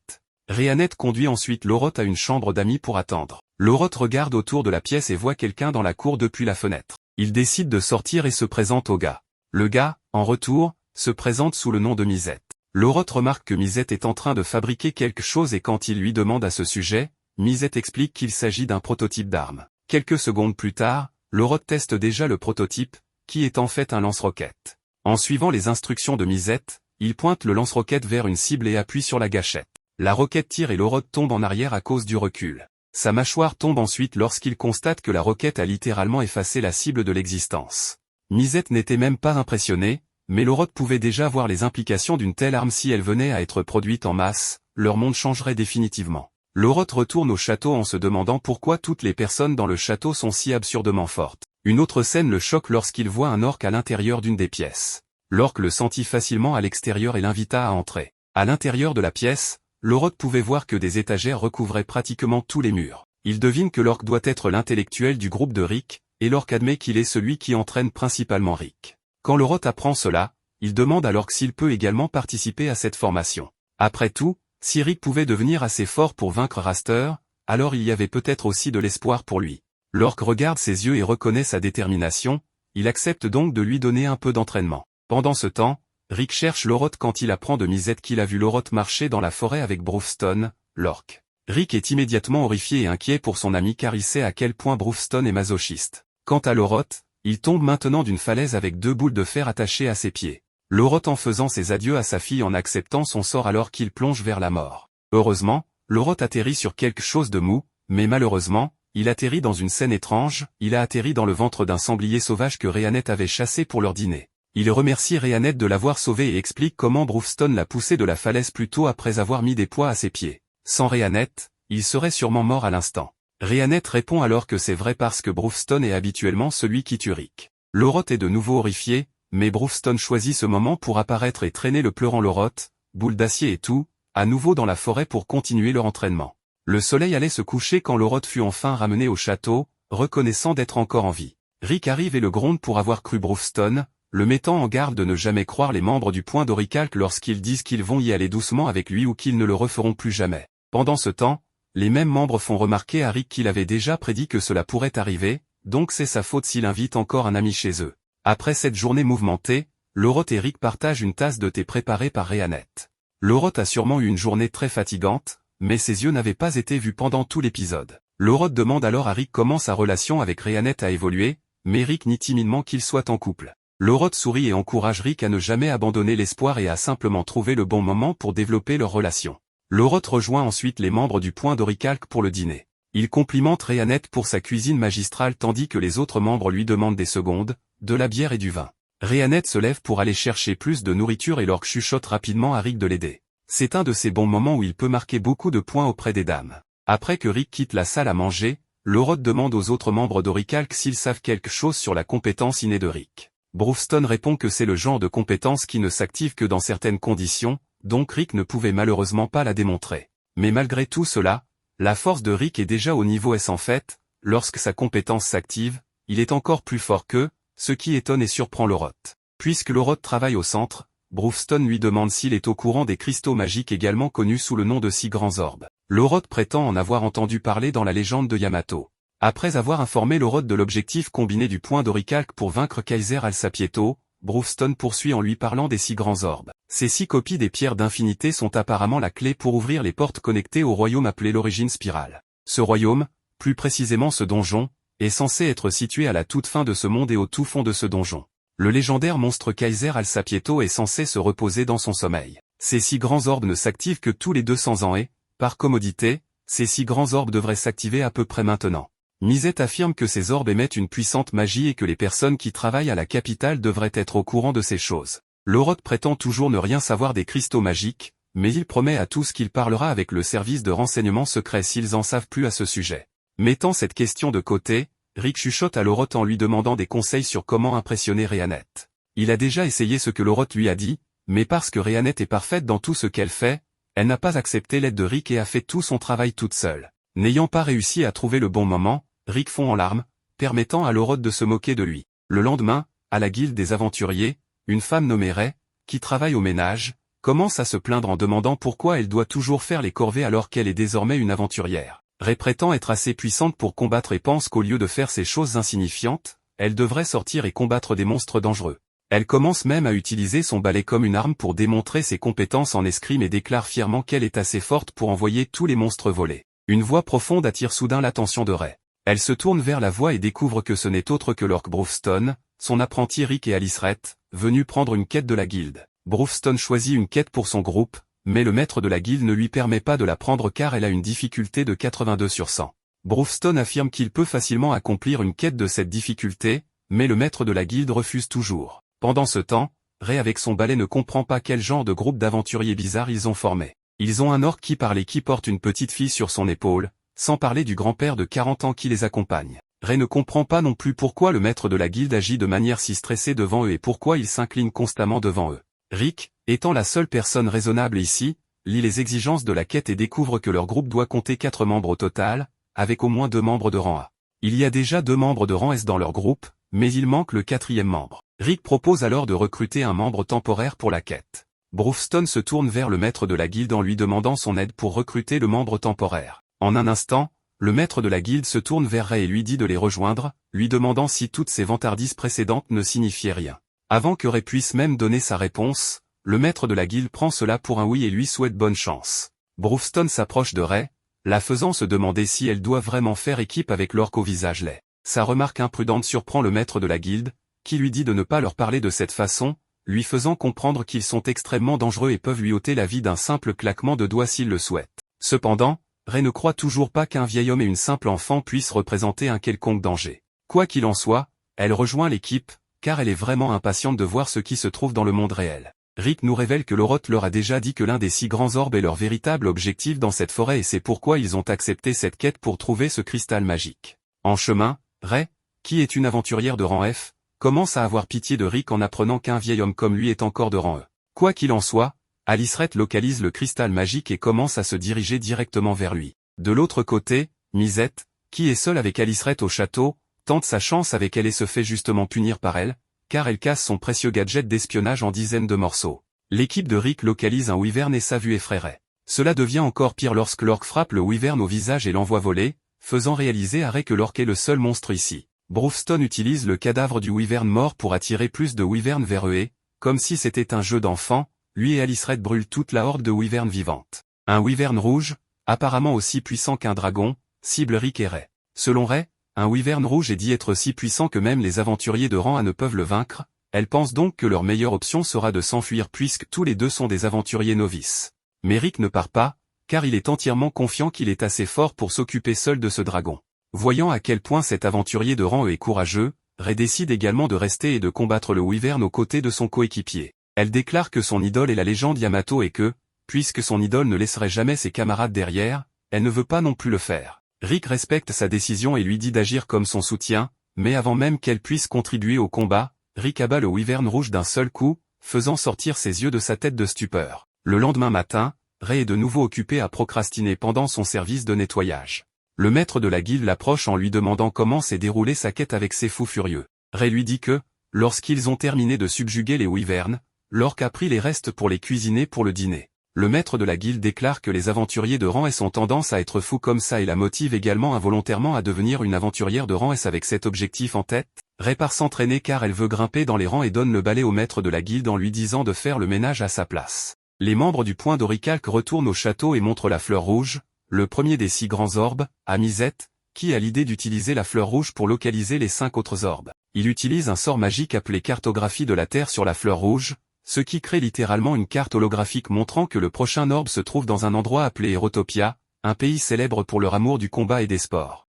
Rhéanette conduit ensuite Loroth à une chambre d'amis pour attendre. Loroth regarde autour de la pièce et voit quelqu'un dans la cour depuis la fenêtre. Il décide de sortir et se présente au gars. Le gars, en retour, se présente sous le nom de Misette. Loroth remarque que Misette est en train de fabriquer quelque chose et quand il lui demande à ce sujet, Misette explique qu'il s'agit d'un prototype d'arme. Quelques secondes plus tard, Loroth teste déjà le prototype, qui est en fait un lance-roquette. En suivant les instructions de Misette, il pointe le lance-roquette vers une cible et appuie sur la gâchette. La roquette tire et Loroth tombe en arrière à cause du recul. Sa mâchoire tombe ensuite lorsqu'il constate que la roquette a littéralement effacé la cible de l'existence. Misette n'était même pas impressionnée, mais Loroth pouvait déjà voir les implications d'une telle arme si elle venait à être produite en masse, leur monde changerait définitivement. Loroth retourne au château en se demandant pourquoi toutes les personnes dans le château sont si absurdement fortes. Une autre scène le choque lorsqu'il voit un orque à l'intérieur d'une des pièces. L'orque le sentit facilement à l'extérieur et l'invita à entrer. À l'intérieur de la pièce, Loroth pouvait voir que des étagères recouvraient pratiquement tous les murs. Il devine que l'orque doit être l'intellectuel du groupe de Rick, et l'orque admet qu'il est celui qui entraîne principalement Rick. Quand Loroth apprend cela, il demande à l'orque s'il peut également participer à cette formation. Après tout, si Rick pouvait devenir assez fort pour vaincre Raster, alors il y avait peut-être aussi de l'espoir pour lui. L'orque regarde ses yeux et reconnaît sa détermination, il accepte donc de lui donner un peu d'entraînement. Pendant ce temps, Rick cherche Loroth quand il apprend de Misette qu'il a vu Loroth marcher dans la forêt avec Brufston, l'orque. Rick est immédiatement horrifié et inquiet pour son ami car il sait à quel point Brufston est masochiste. Quant à Loroth, il tombe maintenant d'une falaise avec 2 boules de fer attachées à ses pieds. Loroth en faisant ses adieux à sa fille en acceptant son sort alors qu'il plonge vers la mort. Heureusement, Loroth atterrit sur quelque chose de mou, mais malheureusement, il atterrit dans une scène étrange, il a atterri dans le ventre d'un sanglier sauvage que Rhéanette avait chassé pour leur dîner. Il remercie Rhéanette de l'avoir sauvé et explique comment Brufston l'a poussé de la falaise plus tôt après avoir mis des poids à ses pieds. Sans Rhéanette, il serait sûrement mort à l'instant. Rhéanette répond alors que c'est vrai parce que Brufston est habituellement celui qui tue Rick. Loroth est de nouveau horrifié, mais Brufston choisit ce moment pour apparaître et traîner le pleurant Loroth, boule d'acier et tout, à nouveau dans la forêt pour continuer leur entraînement. Le soleil allait se coucher quand Loroth fut enfin ramené au château, reconnaissant d'être encore en vie. Rick arrive et le gronde pour avoir cru Brufston, le mettant en garde de ne jamais croire les membres du point d'Orichalque lorsqu'ils disent qu'ils vont y aller doucement avec lui ou qu'ils ne le referont plus jamais. Pendant ce temps, les mêmes membres font remarquer à Rick qu'il avait déjà prédit que cela pourrait arriver, donc c'est sa faute s'il invite encore un ami chez eux. Après cette journée mouvementée, Loroth et Rick partagent une tasse de thé préparée par Rhéanette. Loroth a sûrement eu une journée très fatigante, mais ses yeux n'avaient pas été vus pendant tout l'épisode. Lorod demande alors à Rick comment sa relation avec Rhéanette a évolué, mais Rick nie timidement qu'ils soient en couple. Lorod sourit et encourage Rick à ne jamais abandonner l'espoir et à simplement trouver le bon moment pour développer leur relation. Lorod rejoint ensuite les membres du Point d'Oricalque pour le dîner. Il complimente Rhéanette pour sa cuisine magistrale tandis que les autres membres lui demandent des secondes, de la bière et du vin. Rhéanette se lève pour aller chercher plus de nourriture et l'orque chuchote rapidement à Rick de l'aider. C'est un de ces bons moments où il peut marquer beaucoup de points auprès des dames. Après que Rick quitte la salle à manger, Lorod demande aux autres membres d'Oricalque s'ils savent quelque chose sur la compétence innée de Rick. Brewston répond que c'est le genre de compétence qui ne s'active que dans certaines conditions, donc Rick ne pouvait malheureusement pas la démontrer. Mais malgré tout cela, la force de Rick est déjà au niveau S en fait, lorsque sa compétence s'active, il est encore plus fort qu'eux, ce qui étonne et surprend Lorod. Puisque Lorod travaille au centre, Brewston lui demande s'il est au courant des cristaux magiques également connus sous le nom de 6 grands orbes. Lorod prétend en avoir entendu parler dans la légende de Yamato. Après avoir informé Lorod de l'objectif combiné du Point d'Oricalque pour vaincre Kaiser Alsapieto, Brewston poursuit en lui parlant des 6 grands orbes. Ces 6 copies des pierres d'infinité sont apparemment la clé pour ouvrir les portes connectées au royaume appelé l'origine spirale. Ce royaume, plus précisément ce donjon, est censé être situé à la toute fin de ce monde et au tout fond de ce donjon. Le légendaire monstre Kaiser Alsapieto est censé se reposer dans son sommeil. Ces 6 grands orbes ne s'activent que tous les 200 ans et, par commodité, ces 6 grands orbes devraient s'activer à peu près maintenant. Misette affirme que ces orbes émettent une puissante magie et que les personnes qui travaillent à la capitale devraient être au courant de ces choses. Lorod prétend toujours ne rien savoir des cristaux magiques, mais il promet à tous qu'il parlera avec le service de renseignement secret s'ils en savent plus à ce sujet. Mettant cette question de côté, Rick chuchote à Lorod en lui demandant des conseils sur comment impressionner Rhéanette. Il a déjà essayé ce que Lorod lui a dit, mais parce que Rhéanette est parfaite dans tout ce qu'elle fait, elle n'a pas accepté l'aide de Rick et a fait tout son travail toute seule. N'ayant pas réussi à trouver le bon moment, Rick fond en larmes, permettant à Lorod de se moquer de lui. Le lendemain, à la guilde des aventuriers, une femme nommée Ray, qui travaille au ménage, commence à se plaindre en demandant pourquoi elle doit toujours faire les corvées alors qu'elle est désormais une aventurière. Ray prétend être assez puissante pour combattre et pense qu'au lieu de faire ces choses insignifiantes, elle devrait sortir et combattre des monstres dangereux. Elle commence même à utiliser son balai comme une arme pour démontrer ses compétences en escrime et déclare fièrement qu'elle est assez forte pour envoyer tous les monstres voler. Une voix profonde attire soudain l'attention de Ray. Elle se tourne vers la voix et découvre que ce n'est autre que l'orque Brewston, son apprenti Rick et Aliceret, venus prendre une quête de la guilde. Brewston choisit une quête pour son groupe, mais le maître de la guilde ne lui permet pas de la prendre car elle a une difficulté de 82 sur 100. Brewston affirme qu'il peut facilement accomplir une quête de cette difficulté, mais le maître de la guilde refuse toujours. Pendant ce temps, Ray avec son balai ne comprend pas quel genre de groupe d'aventuriers bizarres ils ont formé. Ils ont un orque qui parle et qui porte une petite fille sur son épaule, sans parler du grand-père de 40 ans qui les accompagne. Ray ne comprend pas non plus pourquoi le maître de la guilde agit de manière si stressée devant eux et pourquoi il s'incline constamment devant eux. Rick, étant la seule personne raisonnable ici, lit les exigences de la quête et découvre que leur groupe doit compter 4 membres au total, avec au moins 2 membres de rang A. Il y a déjà 2 membres de rang S dans leur groupe, mais il manque le 4e membre. Rick propose alors de recruter un membre temporaire pour la quête. Brewston se tourne vers le maître de la guilde en lui demandant son aide pour recruter le membre temporaire. En un instant, le maître de la guilde se tourne vers Ray et lui dit de les rejoindre, lui demandant si toutes ces vantardises précédentes ne signifiaient rien. Avant que Ray puisse même donner sa réponse, le maître de la guilde prend cela pour un oui et lui souhaite bonne chance. Brewston s'approche de Ray, la faisant se demander si elle doit vraiment faire équipe avec l'orque au visage laid. Sa remarque imprudente surprend le maître de la guilde, qui lui dit de ne pas leur parler de cette façon, lui faisant comprendre qu'ils sont extrêmement dangereux et peuvent lui ôter la vie d'un simple claquement de doigts s'il le souhaite. Cependant, Ray ne croit toujours pas qu'un vieil homme et une simple enfant puissent représenter un quelconque danger. Quoi qu'il en soit, elle rejoint l'équipe, car elle est vraiment impatiente de voir ce qui se trouve dans le monde réel. Rick nous révèle que Lorod leur a déjà dit que l'un des 6 grands orbes est leur véritable objectif dans cette forêt et c'est pourquoi ils ont accepté cette quête pour trouver ce cristal magique. En chemin, Ray, qui est une aventurière de rang F, commence à avoir pitié de Rick en apprenant qu'un vieil homme comme lui est encore de rang E. Quoi qu'il en soit, Aliceret localise le cristal magique et commence à se diriger directement vers lui. De l'autre côté, Misette, qui est seule avec Aliceret au château, tente sa chance avec elle et se fait justement punir par elle, car elle casse son précieux gadget d'espionnage en dizaines de morceaux. L'équipe de Rick localise un wyvern et sa vue effraierait. Cela devient encore pire lorsque l'orque frappe le wyvern au visage et l'envoie voler, faisant réaliser à Ray que l'orque est le seul monstre ici. Brewston utilise le cadavre du wyvern mort pour attirer plus de wyverns vers eux et, comme si c'était un jeu d'enfant, lui et Aliceret brûlent toute la horde de wyverns vivantes. Un wyvern rouge, apparemment aussi puissant qu'un dragon, cible Rick et Ray. Selon Ray, un wyvern rouge est dit être si puissant que même les aventuriers de rang A ne peuvent le vaincre, elle pense donc que leur meilleure option sera de s'enfuir puisque tous les deux sont des aventuriers novices. Mais Rick ne part pas, car il est entièrement confiant qu'il est assez fort pour s'occuper seul de ce dragon. Voyant à quel point cet aventurier de rang E est courageux, Ray décide également de rester et de combattre le wyvern aux côtés de son coéquipier. Elle déclare que son idole est la légende Yamato et que, puisque son idole ne laisserait jamais ses camarades derrière, elle ne veut pas non plus le faire. Rick respecte sa décision et lui dit d'agir comme son soutien, mais avant même qu'elle puisse contribuer au combat, Rick abat le wyvern rouge d'un seul coup, faisant sortir ses yeux de sa tête de stupeur. Le lendemain matin, Ray est de nouveau occupé à procrastiner pendant son service de nettoyage. Le maître de la guilde l'approche en lui demandant comment s'est déroulée sa quête avec ces fous furieux. Ray lui dit que, lorsqu'ils ont terminé de subjuguer les wyverns, l'orque a pris les restes pour les cuisiner pour le dîner. Le maître de la guilde déclare que les aventuriers de rang S ont tendance à être fous comme ça et la motive également involontairement à devenir une aventurière de rang S avec cet objectif en tête. Ray part s'entraîner car elle veut grimper dans les rangs et donne le balai au maître de la guilde en lui disant de faire le ménage à sa place. Les membres du point d'Orichalque retournent au château et montrent la fleur rouge, le premier des 6 grands orbes, à Misette, qui a l'idée d'utiliser la fleur rouge pour localiser les 5 autres orbes. Il utilise un sort magique appelé cartographie de la Terre sur la fleur rouge, ce qui crée littéralement une carte holographique montrant que le prochain orbe se trouve dans un endroit appelé Erotopia, un pays célèbre pour leur amour du combat et des sports.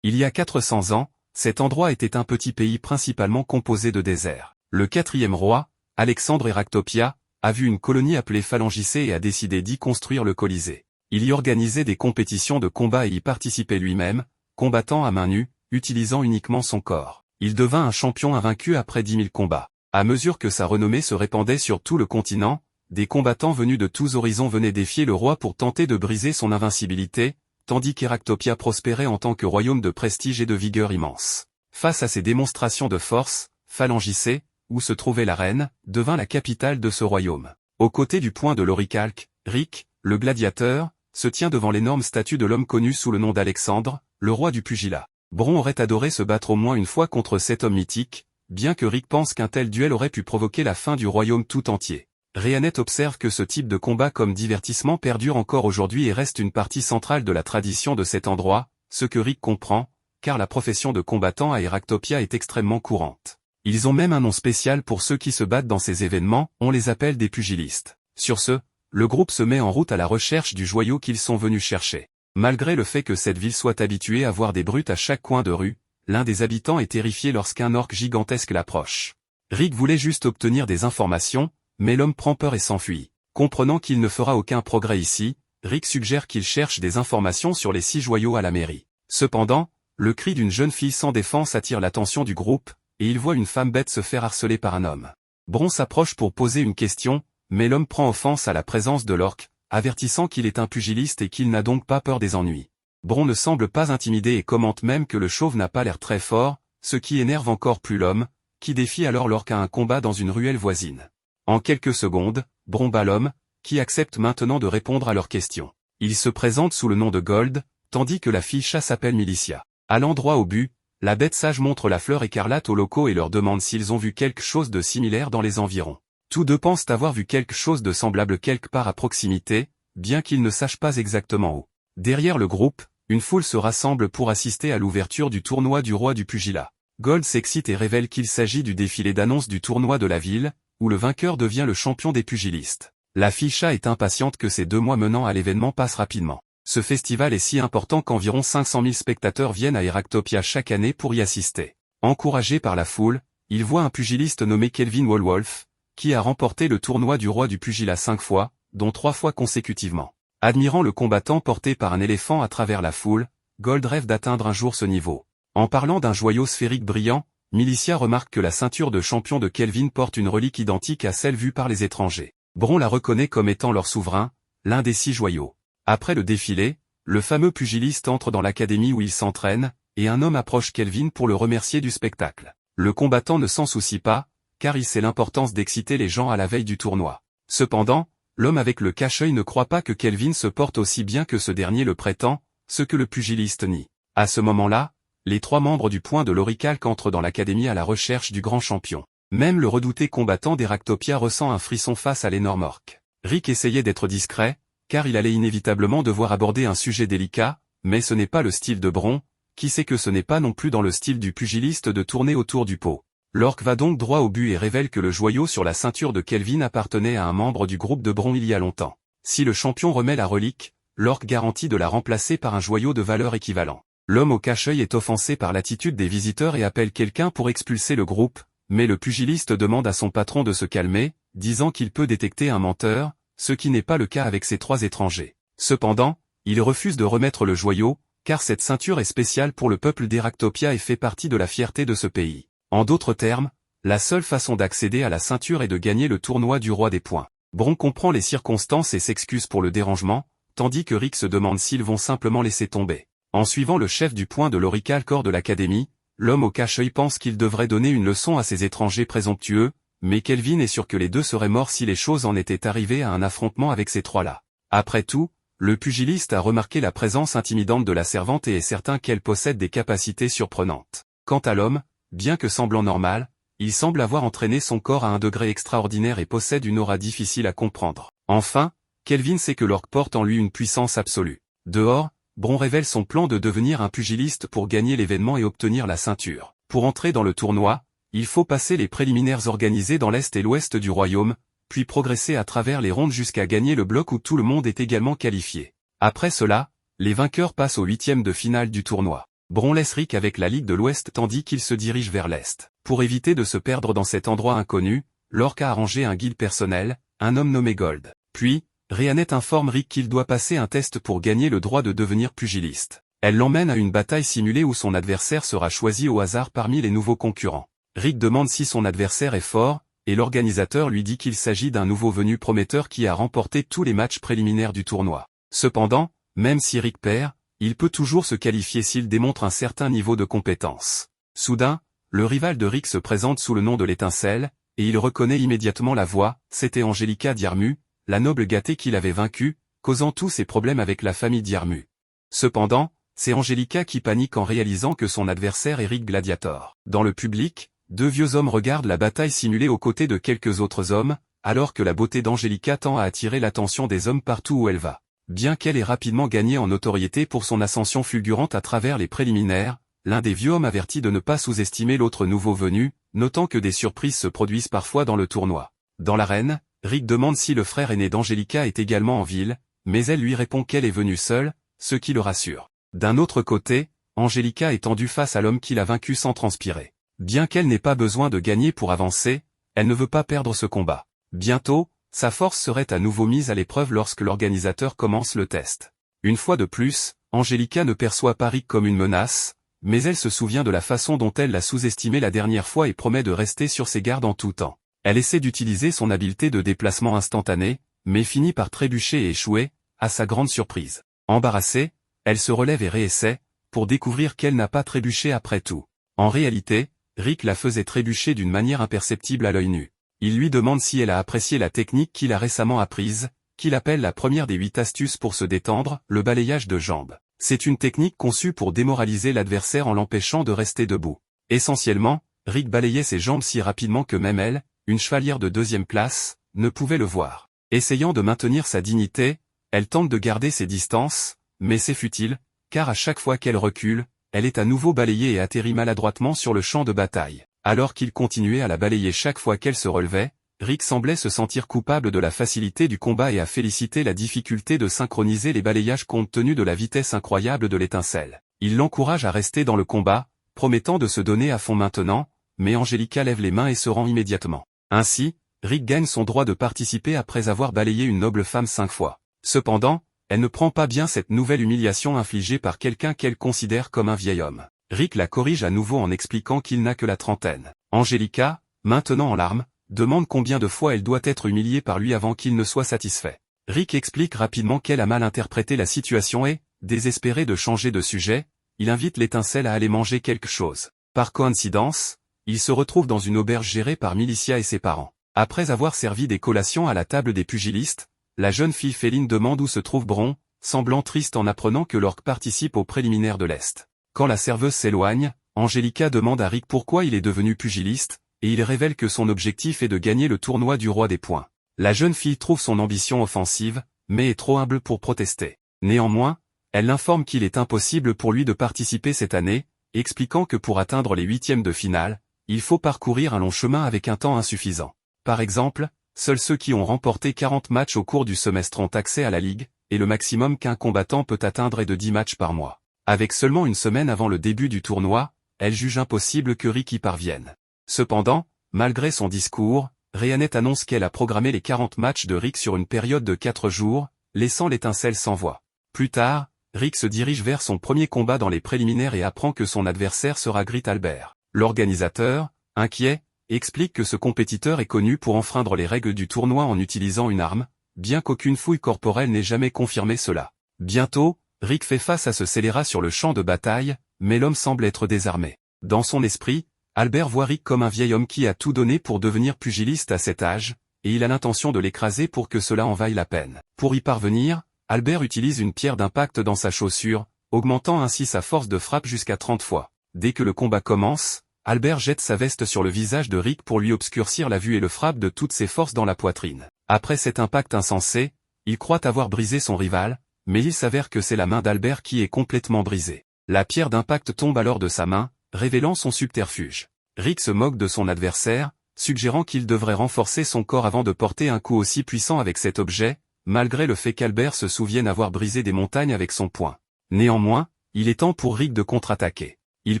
Il y a 400 ans, cet endroit était un petit pays principalement composé de déserts. Le 4e roi, Alexandre Eractopia, a vu une colonie appelée Phalangicée et a décidé d'y construire le Colisée. Il y organisait des compétitions de combat et y participait lui-même, combattant à main nue, utilisant uniquement son corps. Il devint un champion invaincu après 10 000 combats. À mesure que sa renommée se répandait sur tout le continent, des combattants venus de tous horizons venaient défier le roi pour tenter de briser son invincibilité, tandis qu'Eractopia prospérait en tant que royaume de prestige et de vigueur immense. Face à ces démonstrations de force, Phalangicée, où se trouvait la reine, devint la capitale de ce royaume. Aux côtés du point de l'Orichalque, Rick, le gladiateur, se tient devant l'énorme statue de l'homme connu sous le nom d'Alexandre, le roi du pugilat. Bron aurait adoré se battre au moins une fois contre cet homme mythique, bien que Rick pense qu'un tel duel aurait pu provoquer la fin du royaume tout entier. Rhéanet observe que ce type de combat comme divertissement perdure encore aujourd'hui et reste une partie centrale de la tradition de cet endroit, ce que Rick comprend, car la profession de combattant à Eractopia est extrêmement courante. Ils ont même un nom spécial pour ceux qui se battent dans ces événements, on les appelle des pugilistes. Sur ce, le groupe se met en route à la recherche du joyau qu'ils sont venus chercher. Malgré le fait que cette ville soit habituée à voir des brutes à chaque coin de rue, l'un des habitants est terrifié lorsqu'un orque gigantesque l'approche. Rick voulait juste obtenir des informations, mais l'homme prend peur et s'enfuit. Comprenant qu'il ne fera aucun progrès ici, Rick suggère qu'il cherche des informations sur les 6 joyaux à la mairie. Cependant, le cri d'une jeune fille sans défense attire l'attention du groupe, et il voit une femme bête se faire harceler par un homme. Bron s'approche pour poser une question, mais l'homme prend offense à la présence de l'orque, avertissant qu'il est un pugiliste et qu'il n'a donc pas peur des ennuis. Bron ne semble pas intimidé et commente même que le chauve n'a pas l'air très fort, ce qui énerve encore plus l'homme, qui défie alors l'orque à un combat dans une ruelle voisine. En quelques secondes, Bron bat l'homme, qui accepte maintenant de répondre à leurs questions. Il se présente sous le nom de Gold, tandis que la fille chat s'appelle Milicia. À l'endroit au but, la bête sage montre la fleur écarlate aux locaux et leur demande s'ils ont vu quelque chose de similaire dans les environs. Tous deux pensent avoir vu quelque chose de semblable quelque part à proximité, bien qu'ils ne sachent pas exactement où. Derrière le groupe, une foule se rassemble pour assister à l'ouverture du tournoi du roi du pugilat. Gold s'excite et révèle qu'il s'agit du défilé d'annonce du tournoi de la ville, où le vainqueur devient le champion des pugilistes. La fille chat est impatiente que ces 2 mois menant à l'événement passent rapidement. Ce festival est si important qu'environ 500 000 spectateurs viennent à Eractopia chaque année pour y assister. Encouragé par la foule, il voit un pugiliste nommé Kelvin Wolwolf, qui a remporté le tournoi du roi du pugilat 5 fois, dont 3 fois consécutivement. Admirant le combattant porté par un éléphant à travers la foule, Gold rêve d'atteindre un jour ce niveau. En parlant d'un joyau sphérique brillant, Milicia remarque que la ceinture de champion de Kelvin porte une relique identique à celle vue par les étrangers. Bron la reconnaît comme étant leur souverain, l'un des 6 joyaux. Après le défilé, le fameux pugiliste entre dans l'académie où il s'entraîne, et un homme approche Kelvin pour le remercier du spectacle. Le combattant ne s'en soucie pas, car il sait l'importance d'exciter les gens à la veille du tournoi. Cependant, l'homme avec le cache-œil ne croit pas que Kelvin se porte aussi bien que ce dernier le prétend, ce que le pugiliste nie. À ce moment-là, les 3 membres du point de l'Orichalque entrent dans l'académie à la recherche du grand champion. Même le redouté combattant d'Eractopia ressent un frisson face à l'énorme orque. Rick essayait d'être discret, car il allait inévitablement devoir aborder un sujet délicat, mais ce n'est pas le style de Bron, qui sait que ce n'est pas non plus dans le style du pugiliste de tourner autour du pot. Lork va donc droit au but et révèle que le joyau sur la ceinture de Kelvin appartenait à un membre du groupe de Bron il y a longtemps. Si le champion remet la relique, Lork garantit de la remplacer par un joyau de valeur équivalent. L'homme au cache-œil est offensé par l'attitude des visiteurs et appelle quelqu'un pour expulser le groupe, mais le pugiliste demande à son patron de se calmer, disant qu'il peut détecter un menteur, ce qui n'est pas le cas avec ces 3 étrangers. Cependant, il refuse de remettre le joyau, car cette ceinture est spéciale pour le peuple d'Eractopia et fait partie de la fierté de ce pays. En d'autres termes, la seule façon d'accéder à la ceinture est de gagner le tournoi du roi des points. Bron comprend les circonstances et s'excuse pour le dérangement, tandis que Rick se demande s'ils vont simplement laisser tomber. En suivant le chef du point de l'Orical Corps de l'Académie, l'homme au cache-œil pense qu'il devrait donner une leçon à ces étrangers présomptueux, mais Kelvin est sûr que les 2 seraient morts si les choses en étaient arrivées à un affrontement avec ces 3-là. Après tout, le pugiliste a remarqué la présence intimidante de la servante et est certain qu'elle possède des capacités surprenantes. Quant à l'homme, bien que semblant normal, il semble avoir entraîné son corps à un degré extraordinaire et possède une aura difficile à comprendre. Enfin, Kelvin sait que l'orque porte en lui une puissance absolue. Dehors, Bron révèle son plan de devenir un pugiliste pour gagner l'événement et obtenir la ceinture. Pour entrer dans le tournoi, il faut passer les préliminaires organisés dans l'est et l'ouest du royaume, puis progresser à travers les rondes jusqu'à gagner le bloc où tout le monde est également qualifié. Après cela, les vainqueurs passent au 8e de finale du tournoi. Bron laisse Rick avec la Ligue de l'Ouest tandis qu'il se dirige vers l'Est. Pour éviter de se perdre dans cet endroit inconnu, Lork a arrangé un guide personnel, un homme nommé Gold. Puis, Rhiannet informe Rick qu'il doit passer un test pour gagner le droit de devenir pugiliste. Elle l'emmène à une bataille simulée où son adversaire sera choisi au hasard parmi les nouveaux concurrents. Rick demande si son adversaire est fort, et l'organisateur lui dit qu'il s'agit d'un nouveau venu prometteur qui a remporté tous les matchs préliminaires du tournoi. Cependant, même si Rick perd, il peut toujours se qualifier s'il démontre un certain niveau de compétence. Soudain, le rival de Rick se présente sous le nom de l'Étincelle, et il reconnaît immédiatement la voix, c'était Angelica Diarmu, la noble gâtée qu'il avait vaincue, causant tous ses problèmes avec la famille Diarmu. Cependant, c'est Angelica qui panique en réalisant que son adversaire est Rick Gladiator. Dans le public, 2 vieux hommes regardent la bataille simulée aux côtés de quelques autres hommes, alors que la beauté d'Angelica tend à attirer l'attention des hommes partout où elle va. Bien qu'elle ait rapidement gagné en notoriété pour son ascension fulgurante à travers les préliminaires, l'un des vieux hommes avertit de ne pas sous-estimer l'autre nouveau venu, notant que des surprises se produisent parfois dans le tournoi. Dans l'arène, Rick demande si le frère aîné d'Angelica est également en ville, mais elle lui répond qu'elle est venue seule, ce qui le rassure. D'un autre côté, Angelica est tendue face à l'homme qui l'a vaincue sans transpirer. Bien qu'elle n'ait pas besoin de gagner pour avancer, elle ne veut pas perdre ce combat. Bientôt, sa force serait à nouveau mise à l'épreuve lorsque l'organisateur commence le test. Une fois de plus, Angelica ne perçoit pas Rick comme une menace, mais elle se souvient de la façon dont elle l'a sous-estimé la dernière fois et promet de rester sur ses gardes en tout temps. Elle essaie d'utiliser son habileté de déplacement instantané, mais finit par trébucher et échouer, à sa grande surprise. Embarrassée, elle se relève et réessaie, pour découvrir qu'elle n'a pas trébuché après tout. En réalité, Rick la faisait trébucher d'une manière imperceptible à l'œil nu. Il lui demande si elle a apprécié la technique qu'il a récemment apprise, qu'il appelle la première des 8 astuces pour se détendre, le balayage de jambes. C'est une technique conçue pour démoraliser l'adversaire en l'empêchant de rester debout. Essentiellement, Rick balayait ses jambes si rapidement que même elle, une chevalière de 2e classe, ne pouvait le voir. Essayant de maintenir sa dignité, elle tente de garder ses distances, mais c'est futile, car à chaque fois qu'elle recule, elle est à nouveau balayée et atterrit maladroitement sur le champ de bataille. Alors qu'il continuait à la balayer chaque fois qu'elle se relevait, Rick semblait se sentir coupable de la facilité du combat et à féliciter la difficulté de synchroniser les balayages compte tenu de la vitesse incroyable de l'étincelle. Il l'encourage à rester dans le combat, promettant de se donner à fond maintenant, mais Angelica lève les mains et se rend immédiatement. Ainsi, Rick gagne son droit de participer après avoir balayé une noble femme 5 fois. Cependant, elle ne prend pas bien cette nouvelle humiliation infligée par quelqu'un qu'elle considère comme un vieil homme. Rick la corrige à nouveau en expliquant qu'il n'a que la trentaine. Angelica, maintenant en larmes, demande combien de fois elle doit être humiliée par lui avant qu'il ne soit satisfait. Rick explique rapidement qu'elle a mal interprété la situation et, désespéré de changer de sujet, il invite l'étincelle à aller manger quelque chose. Par coïncidence, il se retrouve dans une auberge gérée par Milicia et ses parents. Après avoir servi des collations à la table des pugilistes, la jeune fille Féline demande où se trouve Bron, semblant triste en apprenant que l'orque participe aux préliminaires de l'Est. Quand la serveuse s'éloigne, Angelica demande à Rick pourquoi il est devenu pugiliste, et il révèle que son objectif est de gagner le tournoi du roi des points. La jeune fille trouve son ambition offensive, mais est trop humble pour protester. Néanmoins, elle l'informe qu'il est impossible pour lui de participer cette année, expliquant que pour atteindre les huitièmes de finale, il faut parcourir un long chemin avec un temps insuffisant. Par exemple, seuls ceux qui ont remporté 40 matchs au cours du semestre ont accès à la Ligue, et le maximum qu'un combattant peut atteindre est de 10 matchs par mois. Avec seulement une semaine avant le début du tournoi, elle juge impossible que Rick y parvienne. Cependant, malgré son discours, Rheanet annonce qu'elle a programmé les 40 matchs de Rick sur une période de 4 jours, laissant l'étincelle sans voix. Plus tard, Rick se dirige vers son premier combat dans les préliminaires et apprend que son adversaire sera Grit Albert. L'organisateur, inquiet, explique que ce compétiteur est connu pour enfreindre les règles du tournoi en utilisant une arme, bien qu'aucune fouille corporelle n'ait jamais confirmé cela. Bientôt, Rick fait face à ce scélérat sur le champ de bataille, mais l'homme semble être désarmé. Dans son esprit, Albert voit Rick comme un vieil homme qui a tout donné pour devenir pugiliste à cet âge, et il a l'intention de l'écraser pour que cela en vaille la peine. Pour y parvenir, Albert utilise une pierre d'impact dans sa chaussure, augmentant ainsi sa force de frappe jusqu'à 30 fois. Dès que le combat commence, Albert jette sa veste sur le visage de Rick pour lui obscurcir la vue et le frappe de toutes ses forces dans la poitrine. Après cet impact insensé, il croit avoir brisé son rival, mais il s'avère que c'est la main d'Albert qui est complètement brisée. La pierre d'impact tombe alors de sa main, révélant son subterfuge. Rick se moque de son adversaire, suggérant qu'il devrait renforcer son corps avant de porter un coup aussi puissant avec cet objet, malgré le fait qu'Albert se souvienne avoir brisé des montagnes avec son poing. Néanmoins, il est temps pour Rick de contre-attaquer. Il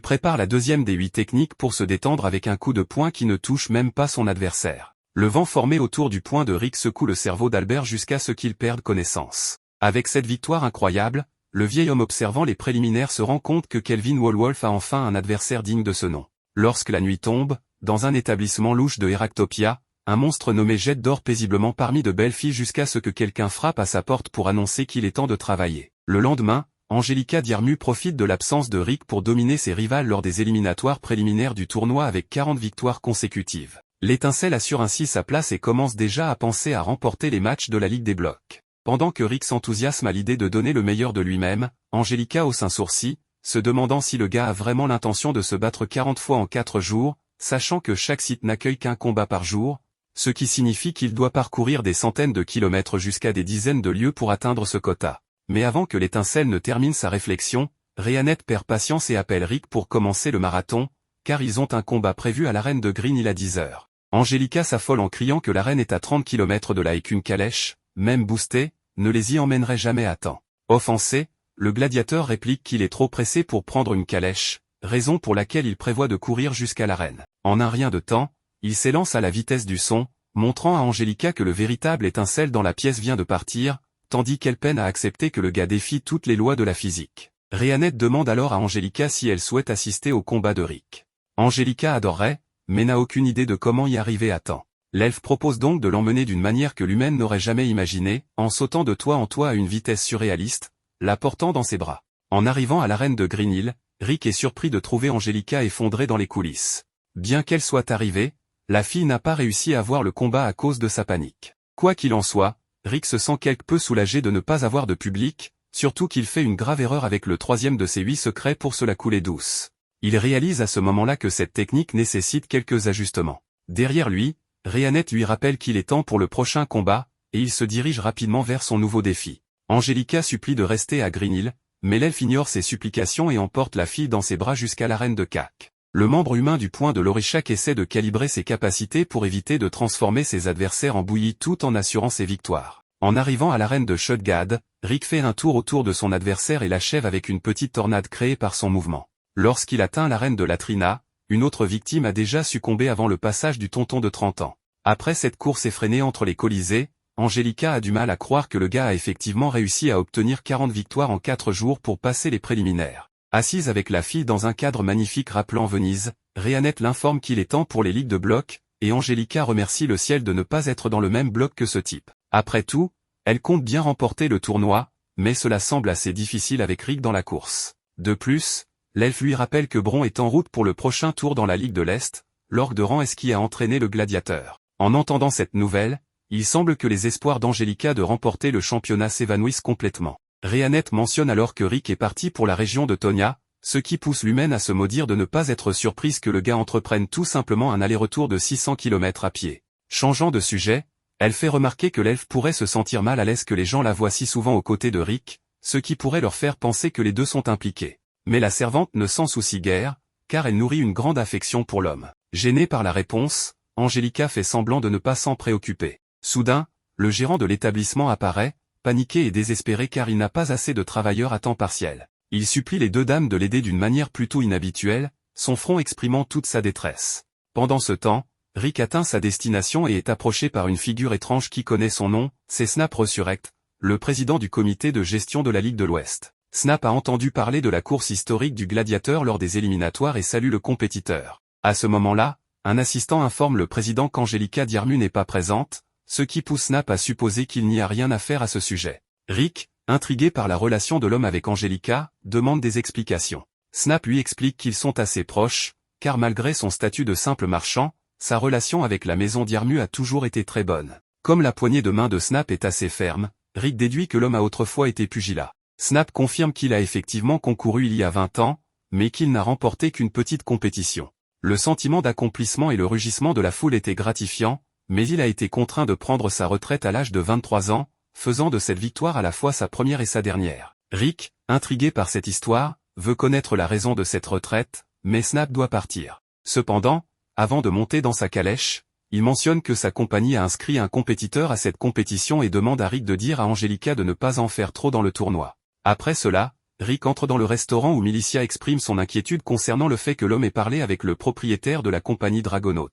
prépare la deuxième des 8 techniques pour se détendre avec un coup de poing qui ne touche même pas son adversaire. Le vent formé autour du poing de Rick secoue le cerveau d'Albert jusqu'à ce qu'il perde connaissance. Avec cette victoire incroyable, le vieil homme observant les préliminaires se rend compte que Kelvin Wolwolf a enfin un adversaire digne de ce nom. Lorsque la nuit tombe, dans un établissement louche de Heractopia, un monstre nommé Jet dort paisiblement parmi de belles filles jusqu'à ce que quelqu'un frappe à sa porte pour annoncer qu'il est temps de travailler. Le lendemain, Angelica Diarmu profite de l'absence de Rick pour dominer ses rivales lors des éliminatoires préliminaires du tournoi avec 40 victoires consécutives. L'étincelle assure ainsi sa place et commence déjà à penser à remporter les matchs de la Ligue des Blocs. Pendant que Rick s'enthousiasme à l'idée de donner le meilleur de lui-même, Angelica hausse un sourcil, se demandant si le gars a vraiment l'intention de se battre 40 fois en 4 jours, sachant que chaque site n'accueille qu'un combat par jour, ce qui signifie qu'il doit parcourir des centaines de kilomètres jusqu'à des dizaines de lieues pour atteindre ce quota. Mais avant que l'étincelle ne termine sa réflexion, Rheanet perd patience et appelle Rick pour commencer le marathon, car ils ont un combat prévu à l'arène de Green Hill à 10 heures. Angelica s'affole en criant que l'arène est à 30 km de là et qu'une calèche, même boostée, ne les y emmènerait jamais à temps. Offensé, le gladiateur réplique qu'il est trop pressé pour prendre une calèche, raison pour laquelle il prévoit de courir jusqu'à l'arène. En un rien de temps, il s'élance à la vitesse du son, montrant à Angelica que le véritable étincelle dans la pièce vient de partir, tandis qu'elle peine à accepter que le gars défie toutes les lois de la physique. Rheanet demande alors à Angelica si elle souhaite assister au combat de Rick. Angelica adorerait, mais n'a aucune idée de comment y arriver à temps. L'elfe propose donc de l'emmener d'une manière que l'humaine n'aurait jamais imaginée, en sautant de toit en toit à une vitesse surréaliste, la portant dans ses bras. En arrivant à l'arène de Green Hill, Rick est surpris de trouver Angelica effondrée dans les coulisses. Bien qu'elle soit arrivée, la fille n'a pas réussi à voir le combat à cause de sa panique. Quoi qu'il en soit, Rick se sent quelque peu soulagé de ne pas avoir de public, surtout qu'il fait une grave erreur avec le troisième de ses 8 secrets pour se la couler douce. Il réalise à ce moment-là que cette technique nécessite quelques ajustements. Derrière lui, Rheanet lui rappelle qu'il est temps pour le prochain combat, et il se dirige rapidement vers son nouveau défi. Angelica supplie de rester à Green Hill, mais l'elfe ignore ses supplications et emporte la fille dans ses bras jusqu'à l'arène de Kak. Le membre humain du point de l'Orishak essaie de calibrer ses capacités pour éviter de transformer ses adversaires en bouillie tout en assurant ses victoires. En arrivant à l'arène de Shudgad, Rick fait un tour autour de son adversaire et l'achève avec une petite tornade créée par son mouvement. Lorsqu'il atteint l'arène de Latrina, une autre victime a déjà succombé avant le passage du tonton de 30 ans. Après cette course effrénée entre les colisées, Angelica a du mal à croire que le gars a effectivement réussi à obtenir 40 victoires en 4 jours pour passer les préliminaires. Assise avec la fille dans un cadre magnifique rappelant Venise, Rheanet l'informe qu'il est temps pour les ligues de bloc, et Angelica remercie le ciel de ne pas être dans le même bloc que ce type. Après tout, elle compte bien remporter le tournoi, mais cela semble assez difficile avec Rick dans la course. De plus, l'elfe lui rappelle que Bron est en route pour le prochain tour dans la Ligue de l'Est, l'orgue de Ransk qui a entraîné le gladiateur. En entendant cette nouvelle, il semble que les espoirs d'Angelica de remporter le championnat s'évanouissent complètement. Rheanet mentionne alors que Rick est parti pour la région de Tonia, ce qui pousse l'humaine à se maudire de ne pas être surprise que le gars entreprenne tout simplement un aller-retour de 600 km à pied. Changeant de sujet, Elle fait remarquer que l'elfe pourrait se sentir mal à l'aise que les gens la voient si souvent aux côtés de Rick, ce qui pourrait leur faire penser que les deux sont impliqués. Mais la servante ne s'en soucie guère, car elle nourrit une grande affection pour l'homme. Gênée par la réponse, Angelica fait semblant de ne pas s'en préoccuper. Soudain, le gérant de l'établissement apparaît, paniqué et désespéré car il n'a pas assez de travailleurs à temps partiel. Il supplie les deux dames de l'aider d'une manière plutôt inhabituelle, son front exprimant toute sa détresse. Pendant ce temps, Rick atteint sa destination et est approché par une figure étrange qui connaît son nom, c'est Snap Resurrect, le président du comité de gestion de la Ligue de l'Ouest. Snap a entendu parler de la course historique du gladiateur lors des éliminatoires et salue le compétiteur. À ce moment-là, un assistant informe le président qu'Angelica Diarmu n'est pas présente, ce qui pousse Snap à supposer qu'il n'y a rien à faire à ce sujet. Rick, intrigué par la relation de l'homme avec Angelica, demande des explications. Snap lui explique qu'ils sont assez proches, car malgré son statut de simple marchand, sa relation avec la maison Diarmu a toujours été très bonne. Comme la poignée de main de Snap est assez ferme, Rick déduit que l'homme a autrefois été pugilat. Snap confirme qu'il a effectivement concouru il y a 20 ans, mais qu'il n'a remporté qu'une petite compétition. Le sentiment d'accomplissement et le rugissement de la foule étaient gratifiants, mais il a été contraint de prendre sa retraite à l'âge de 23 ans, faisant de cette victoire à la fois sa première et sa dernière. Rick, intrigué par cette histoire, veut connaître la raison de cette retraite, mais Snap doit partir. Cependant, avant de monter dans sa calèche, il mentionne que sa compagnie a inscrit un compétiteur à cette compétition et demande à Rick de dire à Angelica de ne pas en faire trop dans le tournoi. Après cela, Rick entre dans le restaurant où Milicia exprime son inquiétude concernant le fait que l'homme ait parlé avec le propriétaire de la compagnie Dragonaut.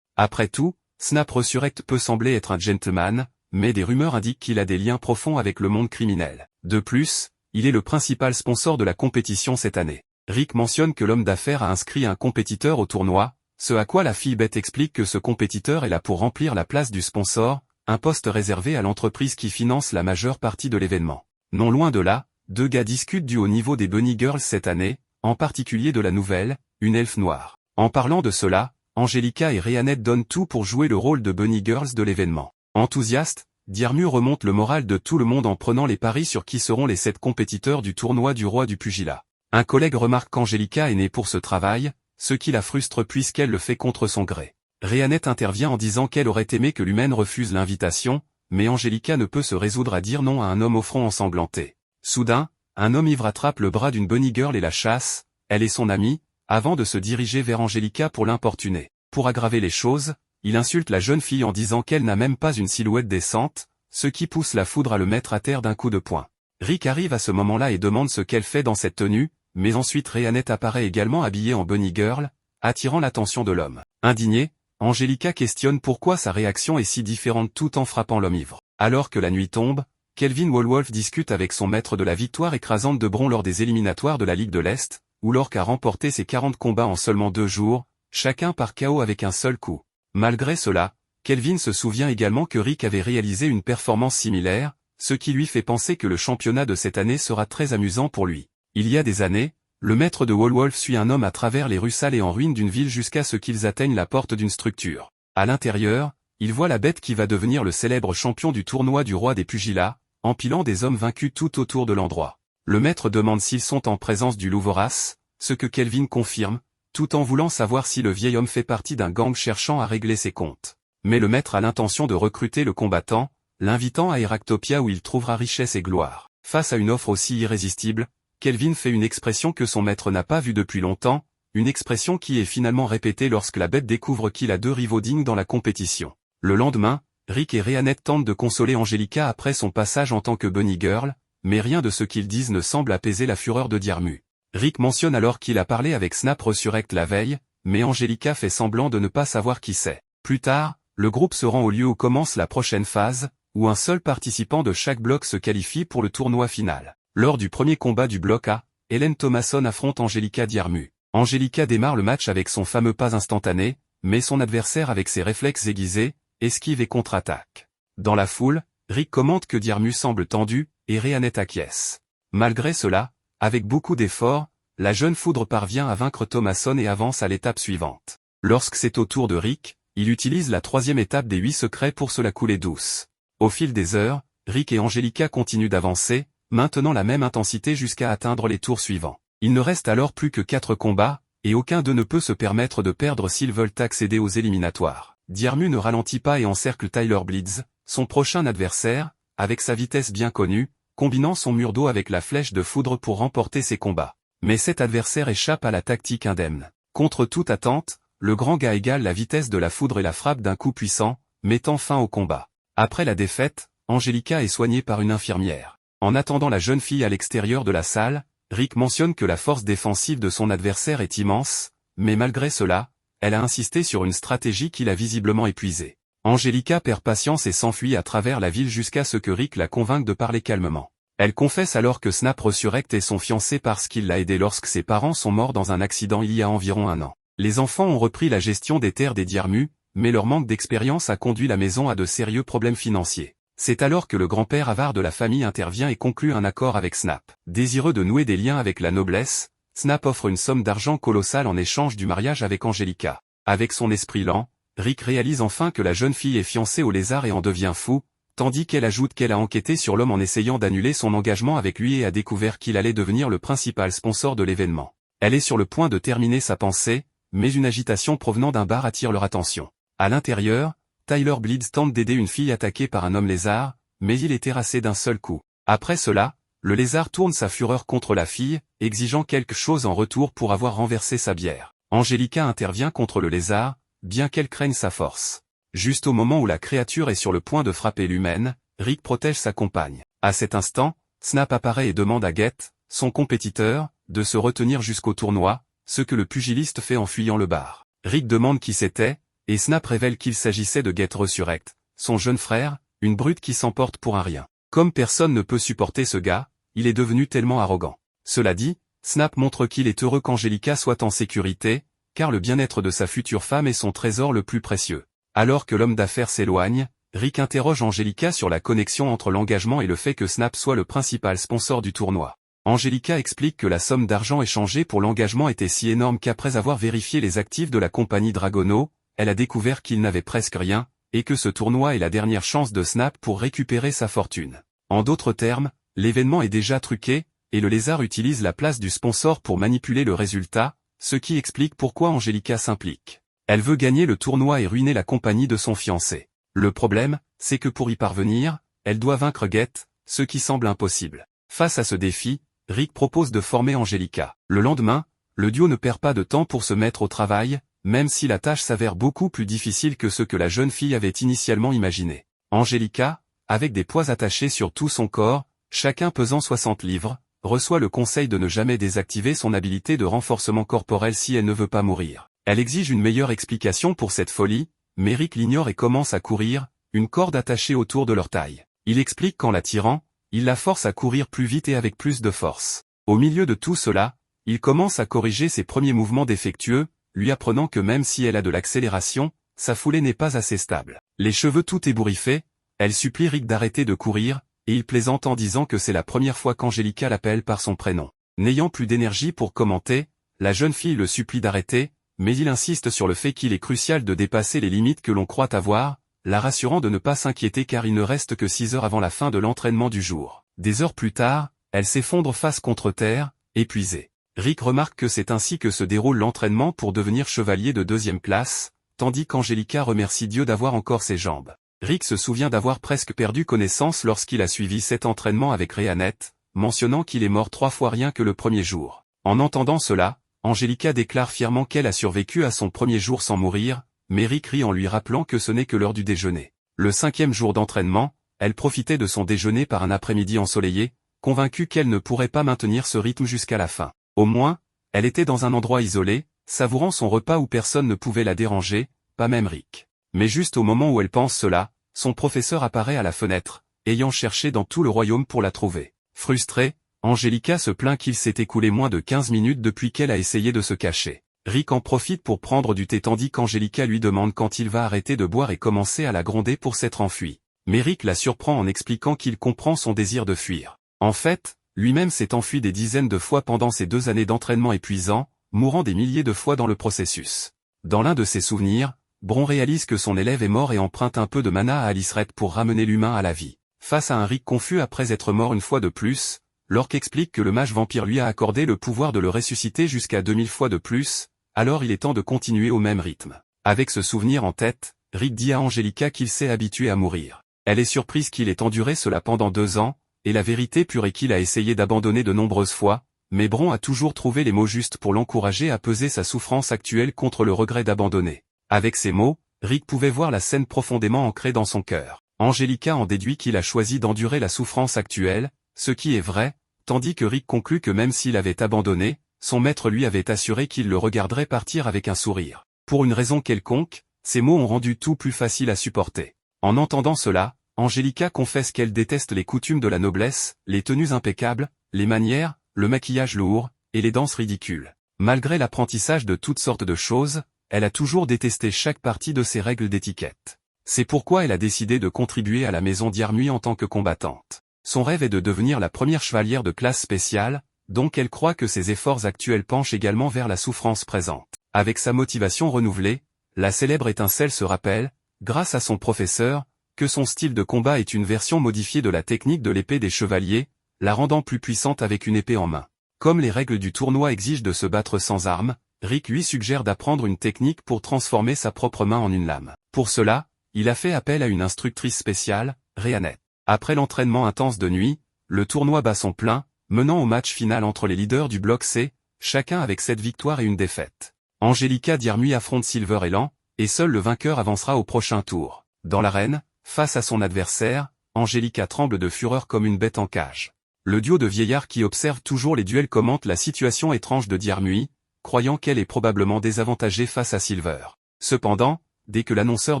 Après tout, Snap Resurrect peut sembler être un gentleman, mais des rumeurs indiquent qu'il a des liens profonds avec le monde criminel. De plus, il est le principal sponsor de la compétition cette année. Rick mentionne que l'homme d'affaires a inscrit un compétiteur au tournoi, ce à quoi la fille bête explique que ce compétiteur est là pour remplir la place du sponsor, un poste réservé à l'entreprise qui finance la majeure partie de l'événement. Non loin de là, deux gars discutent du haut niveau des Bunny Girls cette année, en particulier de la nouvelle, une elfe noire. En parlant de cela, Angelica et Rhéanette donnent tout pour jouer le rôle de Bunny Girls de l'événement. Enthousiaste, Diarmu remonte le moral de tout le monde en prenant les paris sur qui seront les 7 compétiteurs du tournoi du roi du pugilat. Un collègue remarque qu'Angelica est née pour ce travail, ce qui la frustre puisqu'elle le fait contre son gré. Rhéanette intervient en disant qu'elle aurait aimé que l'humaine refuse l'invitation, mais Angelica ne peut se résoudre à dire non à un homme au front ensanglanté. Soudain, un homme ivre attrape le bras d'une bunny girl et la chasse, elle est son amie, avant de se diriger vers Angelica pour l'importuner. Pour aggraver les choses, il insulte la jeune fille en disant qu'elle n'a même pas une silhouette décente, ce qui pousse la foudre à le mettre à terre d'un coup de poing. Rick arrive à ce moment-là et demande ce qu'elle fait dans cette tenue, mais ensuite Rhéanette apparaît également habillée en bunny girl, attirant l'attention de l'homme. Indignée, Angelica questionne pourquoi sa réaction est si différente tout en frappant l'homme ivre. Alors que la nuit tombe, Kelvin Wolwolf discute avec son maître de la victoire écrasante de Bron lors des éliminatoires de la Ligue de l'Est, où l'orque a remporté ses 40 combats en seulement 2 jours, chacun par KO avec un seul coup. Malgré cela, Kelvin se souvient également que Rick avait réalisé une performance similaire, ce qui lui fait penser que le championnat de cette année sera très amusant pour lui. Il y a des années, le maître de Wolwolf suit un homme à travers les rues sales et en ruine d'une ville jusqu'à ce qu'ils atteignent la porte d'une structure. À l'intérieur, il voit la bête qui va devenir le célèbre champion du tournoi du roi des pugilats, empilant des hommes vaincus tout autour de l'endroit. Le maître demande s'ils sont en présence du loup vorace, ce que Kelvin confirme, tout en voulant savoir si le vieil homme fait partie d'un gang cherchant à régler ses comptes. Mais le maître a l'intention de recruter le combattant, l'invitant à Eractopia où il trouvera richesse et gloire. Face à une offre aussi irrésistible, Kelvin fait une expression que son maître n'a pas vue depuis longtemps, une expression qui est finalement répétée lorsque la bête découvre qu'il a 2 rivaux dignes dans la compétition. Le lendemain, Rick et Rhéanette tentent de consoler Angelica après son passage en tant que bunny girl, mais rien de ce qu'ils disent ne semble apaiser la fureur de Diarmu. Rick mentionne alors qu'il a parlé avec Snap Resurrect la veille, mais Angelica fait semblant de ne pas savoir qui c'est. Plus tard, le groupe se rend au lieu où commence la prochaine phase, où un seul participant de chaque bloc se qualifie pour le tournoi final. Lors du premier combat du bloc A, Hélène Thomasson affronte Angelica Diarmu. Angelica démarre le match avec son fameux pas instantané, mais son adversaire avec ses réflexes aiguisés, esquive et contre-attaque. Dans la foule, Rick commente que Diarmu semble tendu, et Rhéanette acquiesce. Malgré cela, avec beaucoup d'efforts, la jeune foudre parvient à vaincre Thomasson et avance à l'étape suivante. Lorsque c'est au tour de Rick, il utilise la 3e étape des 8 secrets pour se la couler douce. Au fil des heures, Rick et Angelica continuent d'avancer, maintenant la même intensité jusqu'à atteindre les tours suivants. Il ne reste alors plus que 4 combats, et aucun d'eux ne peut se permettre de perdre s'ils veulent accéder aux éliminatoires. Diarmu ne ralentit pas et encercle Tyler Blitz, son prochain adversaire, avec sa vitesse bien connue, combinant son mur d'eau avec la flèche de foudre pour remporter ses combats. Mais cet adversaire échappe à la tactique indemne. Contre toute attente, le grand gars égale la vitesse de la foudre et la frappe d'un coup puissant, mettant fin au combat. Après la défaite, Angelica est soignée par une infirmière. En attendant la jeune fille à l'extérieur de la salle, Rick mentionne que la force défensive de son adversaire est immense, mais malgré cela, elle a insisté sur une stratégie qui l'a visiblement épuisée. Angelica perd patience et s'enfuit à travers la ville jusqu'à ce que Rick la convainque de parler calmement. Elle confesse alors que Snap Resurrect est son fiancé parce qu'il l'a aidé lorsque ses parents sont morts dans un accident il y a environ 1 an. Les enfants ont repris la gestion des terres des Dyrmu, mais leur manque d'expérience a conduit la maison à de sérieux problèmes financiers. C'est alors que le grand-père avare de la famille intervient et conclut un accord avec Snap. Désireux de nouer des liens avec la noblesse, Snap offre une somme d'argent colossale en échange du mariage avec Angelica. Avec son esprit lent, Rick réalise enfin que la jeune fille est fiancée au lézard et en devient fou, tandis qu'elle ajoute qu'elle a enquêté sur l'homme en essayant d'annuler son engagement avec lui et a découvert qu'il allait devenir le principal sponsor de l'événement. Elle est sur le point de terminer sa pensée, mais une agitation provenant d'un bar attire leur attention. À l'intérieur, Tyler Bleeds tente d'aider une fille attaquée par un homme lézard, mais il est terrassé d'un seul coup. Après cela, le lézard tourne sa fureur contre la fille, exigeant quelque chose en retour pour avoir renversé sa bière. Angelica intervient contre le lézard, bien qu'elle craigne sa force. Juste au moment où la créature est sur le point de frapper l'humaine, Rick protège sa compagne. À cet instant, Snap apparaît et demande à Get, son compétiteur, de se retenir jusqu'au tournoi, ce que le pugiliste fait en fuyant le bar. Rick demande qui c'était, et Snap révèle qu'il s'agissait de Get Resurrect, son jeune frère, une brute qui s'emporte pour un rien. Comme personne ne peut supporter ce gars, il est devenu tellement arrogant. Cela dit, Snap montre qu'il est heureux qu'Angelica soit en sécurité, car le bien-être de sa future femme est son trésor le plus précieux. Alors que l'homme d'affaires s'éloigne, Rick interroge Angelica sur la connexion entre l'engagement et le fait que Snap soit le principal sponsor du tournoi. Angelica explique que la somme d'argent échangée pour l'engagement était si énorme qu'après avoir vérifié les actifs de la compagnie Dragono, elle a découvert qu'il n'avait presque rien, et que ce tournoi est la dernière chance de Snap pour récupérer sa fortune. En d'autres termes, l'événement est déjà truqué, et le lézard utilise la place du sponsor pour manipuler le résultat, ce qui explique pourquoi Angelica s'implique. Elle veut gagner le tournoi et ruiner la compagnie de son fiancé. Le problème, c'est que pour y parvenir, elle doit vaincre Get, ce qui semble impossible. Face à ce défi, Rick propose de former Angelica. Le lendemain, le duo ne perd pas de temps pour se mettre au travail, même si la tâche s'avère beaucoup plus difficile que ce que la jeune fille avait initialement imaginé. Angelica, avec des poids attachés sur tout son corps, chacun pesant 60 livres, reçoit le conseil de ne jamais désactiver son habilité de renforcement corporel si elle ne veut pas mourir. Elle exige une meilleure explication pour cette folie, mais Rick l'ignore et commence à courir, une corde attachée autour de leur taille. Il explique qu'en la tirant, il la force à courir plus vite et avec plus de force. Au milieu de tout cela, il commence à corriger ses premiers mouvements défectueux, lui apprenant que même si elle a de l'accélération, sa foulée n'est pas assez stable. Les cheveux tout ébouriffés, elle supplie Rick d'arrêter de courir, et il plaisante en disant que c'est la première fois qu'Angelica l'appelle par son prénom. N'ayant plus d'énergie pour commenter, la jeune fille le supplie d'arrêter, mais il insiste sur le fait qu'il est crucial de dépasser les limites que l'on croit avoir, la rassurant de ne pas s'inquiéter car il ne reste que 6 heures avant la fin de l'entraînement du jour. Des heures plus tard, elle s'effondre face contre terre, épuisée. Rick remarque que c'est ainsi que se déroule l'entraînement pour devenir chevalier de 2e classe, tandis qu'Angelica remercie Dieu d'avoir encore ses jambes. Rick se souvient d'avoir presque perdu connaissance lorsqu'il a suivi cet entraînement avec Rhéanette, mentionnant qu'il est mort 3 fois rien que le premier jour. En entendant cela, Angelica déclare fièrement qu'elle a survécu à son premier jour sans mourir, mais Rick rit en lui rappelant que ce n'est que l'heure du déjeuner. Le 5e jour d'entraînement, elle profitait de son déjeuner par un après-midi ensoleillé, convaincue qu'elle ne pourrait pas maintenir ce rythme jusqu'à la fin. Au moins, elle était dans un endroit isolé, savourant son repas où personne ne pouvait la déranger, pas même Rick. Mais juste au moment où elle pense cela, son professeur apparaît à la fenêtre, ayant cherché dans tout le royaume pour la trouver. Frustrée, Angelica se plaint qu'il s'est écoulé moins de 15 minutes depuis qu'elle a essayé de se cacher. Rick en profite pour prendre du thé tandis qu'Angelica lui demande quand il va arrêter de boire et commencer à la gronder pour s'être enfui. Mais Rick la surprend en expliquant qu'il comprend son désir de fuir. En fait, lui-même s'est enfui des dizaines de fois pendant ces 2 années d'entraînement épuisant, mourant des milliers de fois dans le processus. Dans l'un de ses souvenirs, Bron réalise que son élève est mort et emprunte un peu de mana à Aliceret pour ramener l'humain à la vie. Face à un Rick confus après être mort une fois de plus, l'orque explique que le mage vampire lui a accordé le pouvoir de le ressusciter jusqu'à 2000 fois de plus, alors il est temps de continuer au même rythme. Avec ce souvenir en tête, Rick dit à Angelica qu'il s'est habitué à mourir. Elle est surprise qu'il ait enduré cela pendant 2 ans, et la vérité pure est qu'il a essayé d'abandonner de nombreuses fois, mais Bron a toujours trouvé les mots justes pour l'encourager à peser sa souffrance actuelle contre le regret d'abandonner. Avec ces mots, Rick pouvait voir la scène profondément ancrée dans son cœur. Angelica en déduit qu'il a choisi d'endurer la souffrance actuelle, ce qui est vrai, tandis que Rick conclut que même s'il avait abandonné, son maître lui avait assuré qu'il le regarderait partir avec un sourire. Pour une raison quelconque, ces mots ont rendu tout plus facile à supporter. En entendant cela, Angelica confesse qu'elle déteste les coutumes de la noblesse, les tenues impeccables, les manières, le maquillage lourd, et les danses ridicules. Malgré l'apprentissage de toutes sortes de choses, elle a toujours détesté chaque partie de ces règles d'étiquette. C'est pourquoi elle a décidé de contribuer à la maison d'Yarmui en tant que combattante. Son rêve est de devenir la première chevalière de classe spéciale, donc elle croit que ses efforts actuels penchent également vers la souffrance présente. Avec sa motivation renouvelée, la célèbre étincelle se rappelle, grâce à son professeur, que son style de combat est une version modifiée de la technique de l'épée des chevaliers, la rendant plus puissante avec une épée en main. Comme les règles du tournoi exigent de se battre sans armes, Rick lui suggère d'apprendre une technique pour transformer sa propre main en une lame. Pour cela, il a fait appel à une instructrice spéciale, Rhéanette. Après l'entraînement intense de nuit, le tournoi bat son plein, menant au match final entre les leaders du bloc C, chacun avec 7 victoires et une défaite. Angelica d'Yarmui affronte Silver Elan, et seul le vainqueur avancera au prochain tour. Dans l'arène, face à son adversaire, Angelica tremble de fureur comme une bête en cage. Le duo de vieillards qui observent toujours les duels commente la situation étrange de Dyrmui, croyant qu'elle est probablement désavantagée face à Silver. Cependant, dès que l'annonceur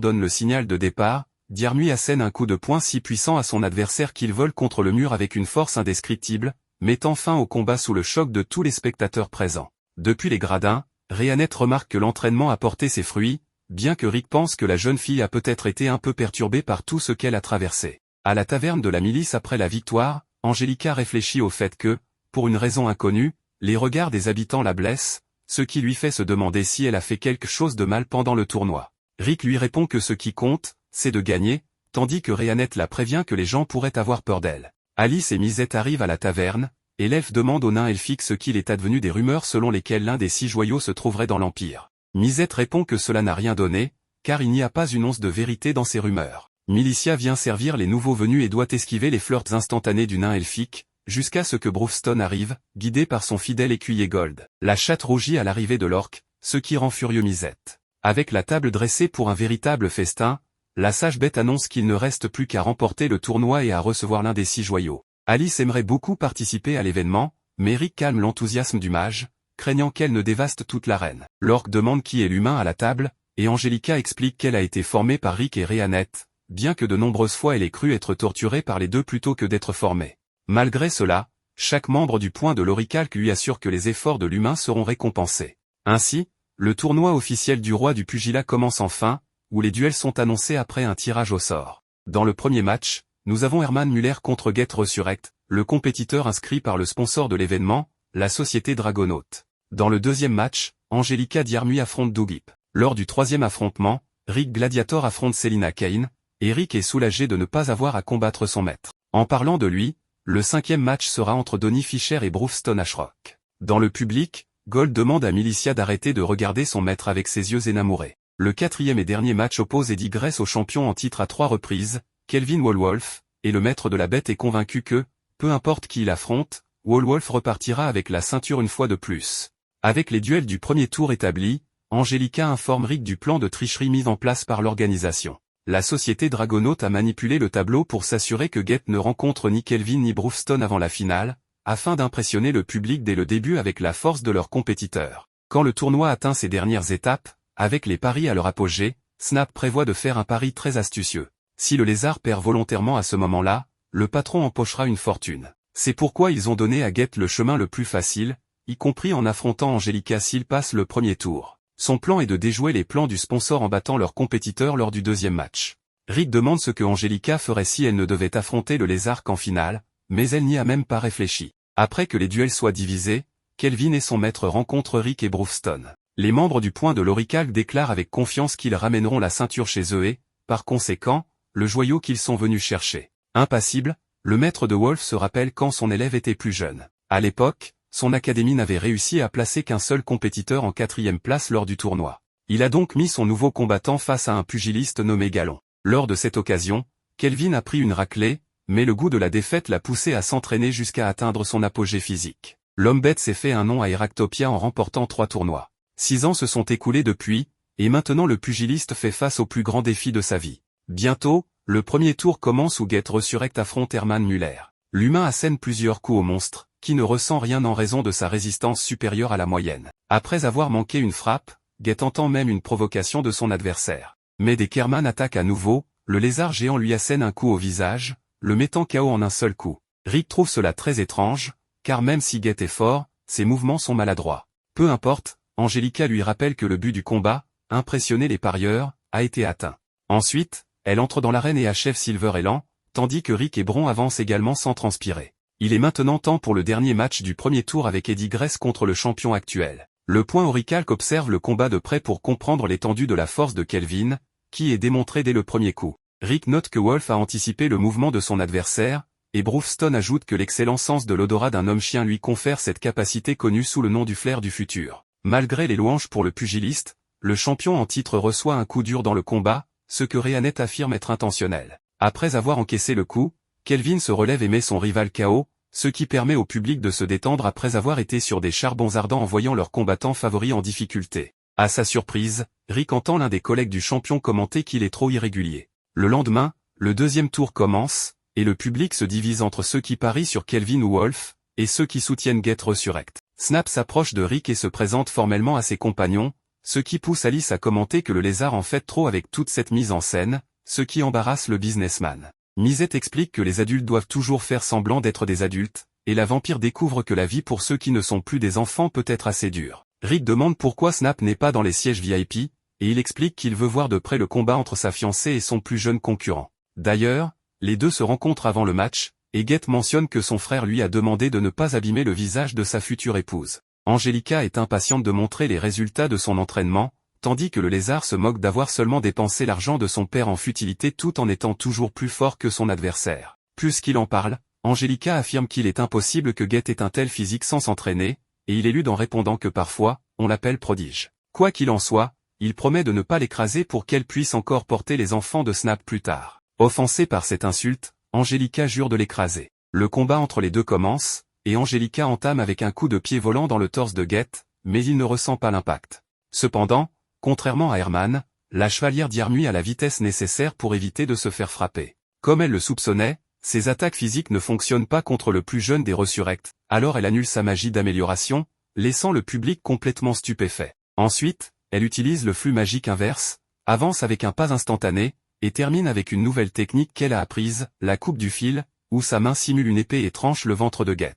donne le signal de départ, Dyrmui assène un coup de poing si puissant à son adversaire qu'il vole contre le mur avec une force indescriptible, mettant fin au combat sous le choc de tous les spectateurs présents. Depuis les gradins, Rhéanette remarque que l'entraînement a porté ses fruits, bien que Rick pense que la jeune fille a peut-être été un peu perturbée par tout ce qu'elle a traversé. À la taverne de la milice après la victoire, Angelica réfléchit au fait que, pour une raison inconnue, les regards des habitants la blessent, ce qui lui fait se demander si elle a fait quelque chose de mal pendant le tournoi. Rick lui répond que ce qui compte, c'est de gagner, tandis que Rhéanette la prévient que les gens pourraient avoir peur d'elle. Alice et Misette arrivent à la taverne, et l'elfe demande au nain elfique ce qu'il est advenu des rumeurs selon lesquelles l'un des 6 joyaux se trouverait dans l'Empire. Misette répond que cela n'a rien donné, car il n'y a pas une once de vérité dans ces rumeurs. Milicia vient servir les nouveaux venus et doit esquiver les flirts instantanés du nain elfique, jusqu'à ce que Brufstone arrive, guidé par son fidèle écuyer Gold. La chatte rougit à l'arrivée de l'orque, ce qui rend furieux Misette. Avec la table dressée pour un véritable festin, la sage bête annonce qu'il ne reste plus qu'à remporter le tournoi et à recevoir l'un des 6 joyaux. Alice aimerait beaucoup participer à l'événement, mais Rick calme l'enthousiasme du mage, craignant qu'elle ne dévaste toute l'arène. L'orque demande qui est l'humain à la table, et Angelica explique qu'elle a été formée par Rick et Rhéanette, bien que de nombreuses fois elle ait cru être torturée par les deux plutôt que d'être formée. Malgré cela, chaque membre du point de l'oricalque lui assure que les efforts de l'humain seront récompensés. Ainsi, le tournoi officiel du roi du pugilat commence enfin, où les duels sont annoncés après un tirage au sort. Dans le premier match, nous avons Herman Muller contre Get Resurrect, le compétiteur inscrit par le sponsor de l'événement, la société Dragonaut. Dans le deuxième match, Angelica d'Yarmui affronte Dougip. Lors du troisième affrontement, Rick Gladiator affronte Selina Kane, et Rick est soulagé de ne pas avoir à combattre son maître. En parlant de lui, le cinquième match sera entre Donny Fischer et Brufstone Ashrock. Dans le public, Gold demande à Milicia d'arrêter de regarder son maître avec ses yeux énamourés. Le quatrième et dernier match oppose Eddie Grace au champion en titre à 3 reprises, Kelvin Walwolf, et le maître de la bête est convaincu que, peu importe qui il affronte, Walwolf repartira avec la ceinture une fois de plus. Avec les duels du premier tour établis, Angelica informe Rick du plan de tricherie mis en place par l'organisation. La société Dragonaut a manipulé le tableau pour s'assurer que Get ne rencontre ni Kelvin ni Brufstone avant la finale, afin d'impressionner le public dès le début avec la force de leurs compétiteurs. Quand le tournoi atteint ses dernières étapes, avec les paris à leur apogée, Snap prévoit de faire un pari très astucieux. Si le lézard perd volontairement à ce moment-là, le patron empochera une fortune. C'est pourquoi ils ont donné à Get le chemin le plus facile, y compris en affrontant Angelica s'il passe le premier tour. Son plan est de déjouer les plans du sponsor en battant leurs compétiteurs lors du deuxième match. Rick demande ce que Angelica ferait si elle ne devait affronter le lézard qu'en finale, mais elle n'y a même pas réfléchi. Après que les duels soient divisés, Kelvin et son maître rencontrent Rick et Brufstone. Les membres du point de l'oricalque déclarent avec confiance qu'ils ramèneront la ceinture chez eux et, par conséquent, le joyau qu'ils sont venus chercher. Impassible, le maître de Wolf se rappelle quand son élève était plus jeune. À l'époque, son académie n'avait réussi à placer qu'un seul compétiteur en 4e place lors du tournoi. Il a donc mis son nouveau combattant face à un pugiliste nommé Galon. Lors de cette occasion, Kelvin a pris une raclée, mais le goût de la défaite l'a poussé à s'entraîner jusqu'à atteindre son apogée physique. L'homme bête s'est fait un nom à Heractopia en remportant 3 tournois. 6 ans se sont écoulés depuis, et maintenant le pugiliste fait face au plus grand défi de sa vie. Bientôt, le premier tour commence où Get Resurrect affronte Herman Muller. L'humain assène plusieurs coups au monstre, qui ne ressent rien en raison de sa résistance supérieure à la moyenne. Après avoir manqué une frappe, Get entend même une provocation de son adversaire. Mais dès qu'Herman attaque à nouveau, le lézard géant lui assène un coup au visage, le mettant KO en un seul coup. Rick trouve cela très étrange, car même si Get est fort, ses mouvements sont maladroits. Peu importe, Angelica lui rappelle que le but du combat, impressionner les parieurs, a été atteint. Ensuite, elle entre dans l'arène et achève Silver et Lan, tandis que Rick et Bron avancent également sans transpirer. Il est maintenant temps pour le dernier match du premier tour avec Eddie Gress contre le champion actuel. Le point Auricalque observe le combat de près pour comprendre l'étendue de la force de Kelvin, qui est démontrée dès le premier coup. Rick note que Wolf a anticipé le mouvement de son adversaire, et Brewston ajoute que l'excellent sens de l'odorat d'un homme-chien lui confère cette capacité connue sous le nom du flair du futur. Malgré les louanges pour le pugiliste, le champion en titre reçoit un coup dur dans le combat, ce que Rheanet affirme être intentionnel. Après avoir encaissé le coup, Kelvin se relève et met son rival KO, ce qui permet au public de se détendre après avoir été sur des charbons ardents en voyant leurs combattants favoris en difficulté. À sa surprise, Rick entend l'un des collègues du champion commenter qu'il est trop irrégulier. Le lendemain, le deuxième tour commence, et le public se divise entre ceux qui parient sur Kelvin ou Wolf, et ceux qui soutiennent Get Resurrect. Snap s'approche de Rick et se présente formellement à ses compagnons, ce qui pousse Alice à commenter que le lézard en fait trop avec toute cette mise en scène, ce qui embarrasse le businessman. Misette explique que les adultes doivent toujours faire semblant d'être des adultes, et la vampire découvre que la vie pour ceux qui ne sont plus des enfants peut être assez dure. Rick demande pourquoi Snap n'est pas dans les sièges VIP, et il explique qu'il veut voir de près le combat entre sa fiancée et son plus jeune concurrent. D'ailleurs, les deux se rencontrent avant le match, et Get mentionne que son frère lui a demandé de ne pas abîmer le visage de sa future épouse. Angelica est impatiente de montrer les résultats de son entraînement, tandis que le lézard se moque d'avoir seulement dépensé l'argent de son père en futilité tout en étant toujours plus fort que son adversaire. Plus qu'il en parle, Angelica affirme qu'il est impossible que Get ait un tel physique sans s'entraîner, et il élude en répondant que parfois, on l'appelle prodige. Quoi qu'il en soit, il promet de ne pas l'écraser pour qu'elle puisse encore porter les enfants de Snap plus tard. Offensée par cette insulte, Angelica jure de l'écraser. Le combat entre les deux commence, et Angelica entame avec un coup de pied volant dans le torse de Get, mais il ne ressent pas l'impact. Cependant, contrairement à Herman, la chevalière d'hier nuit a la vitesse nécessaire pour éviter de se faire frapper. Comme elle le soupçonnait, ses attaques physiques ne fonctionnent pas contre le plus jeune des Resurrect, alors elle annule sa magie d'amélioration, laissant le public complètement stupéfait. Ensuite, elle utilise le flux magique inverse, avance avec un pas instantané, et termine avec une nouvelle technique qu'elle a apprise, la coupe du fil, où sa main simule une épée et tranche le ventre de Get.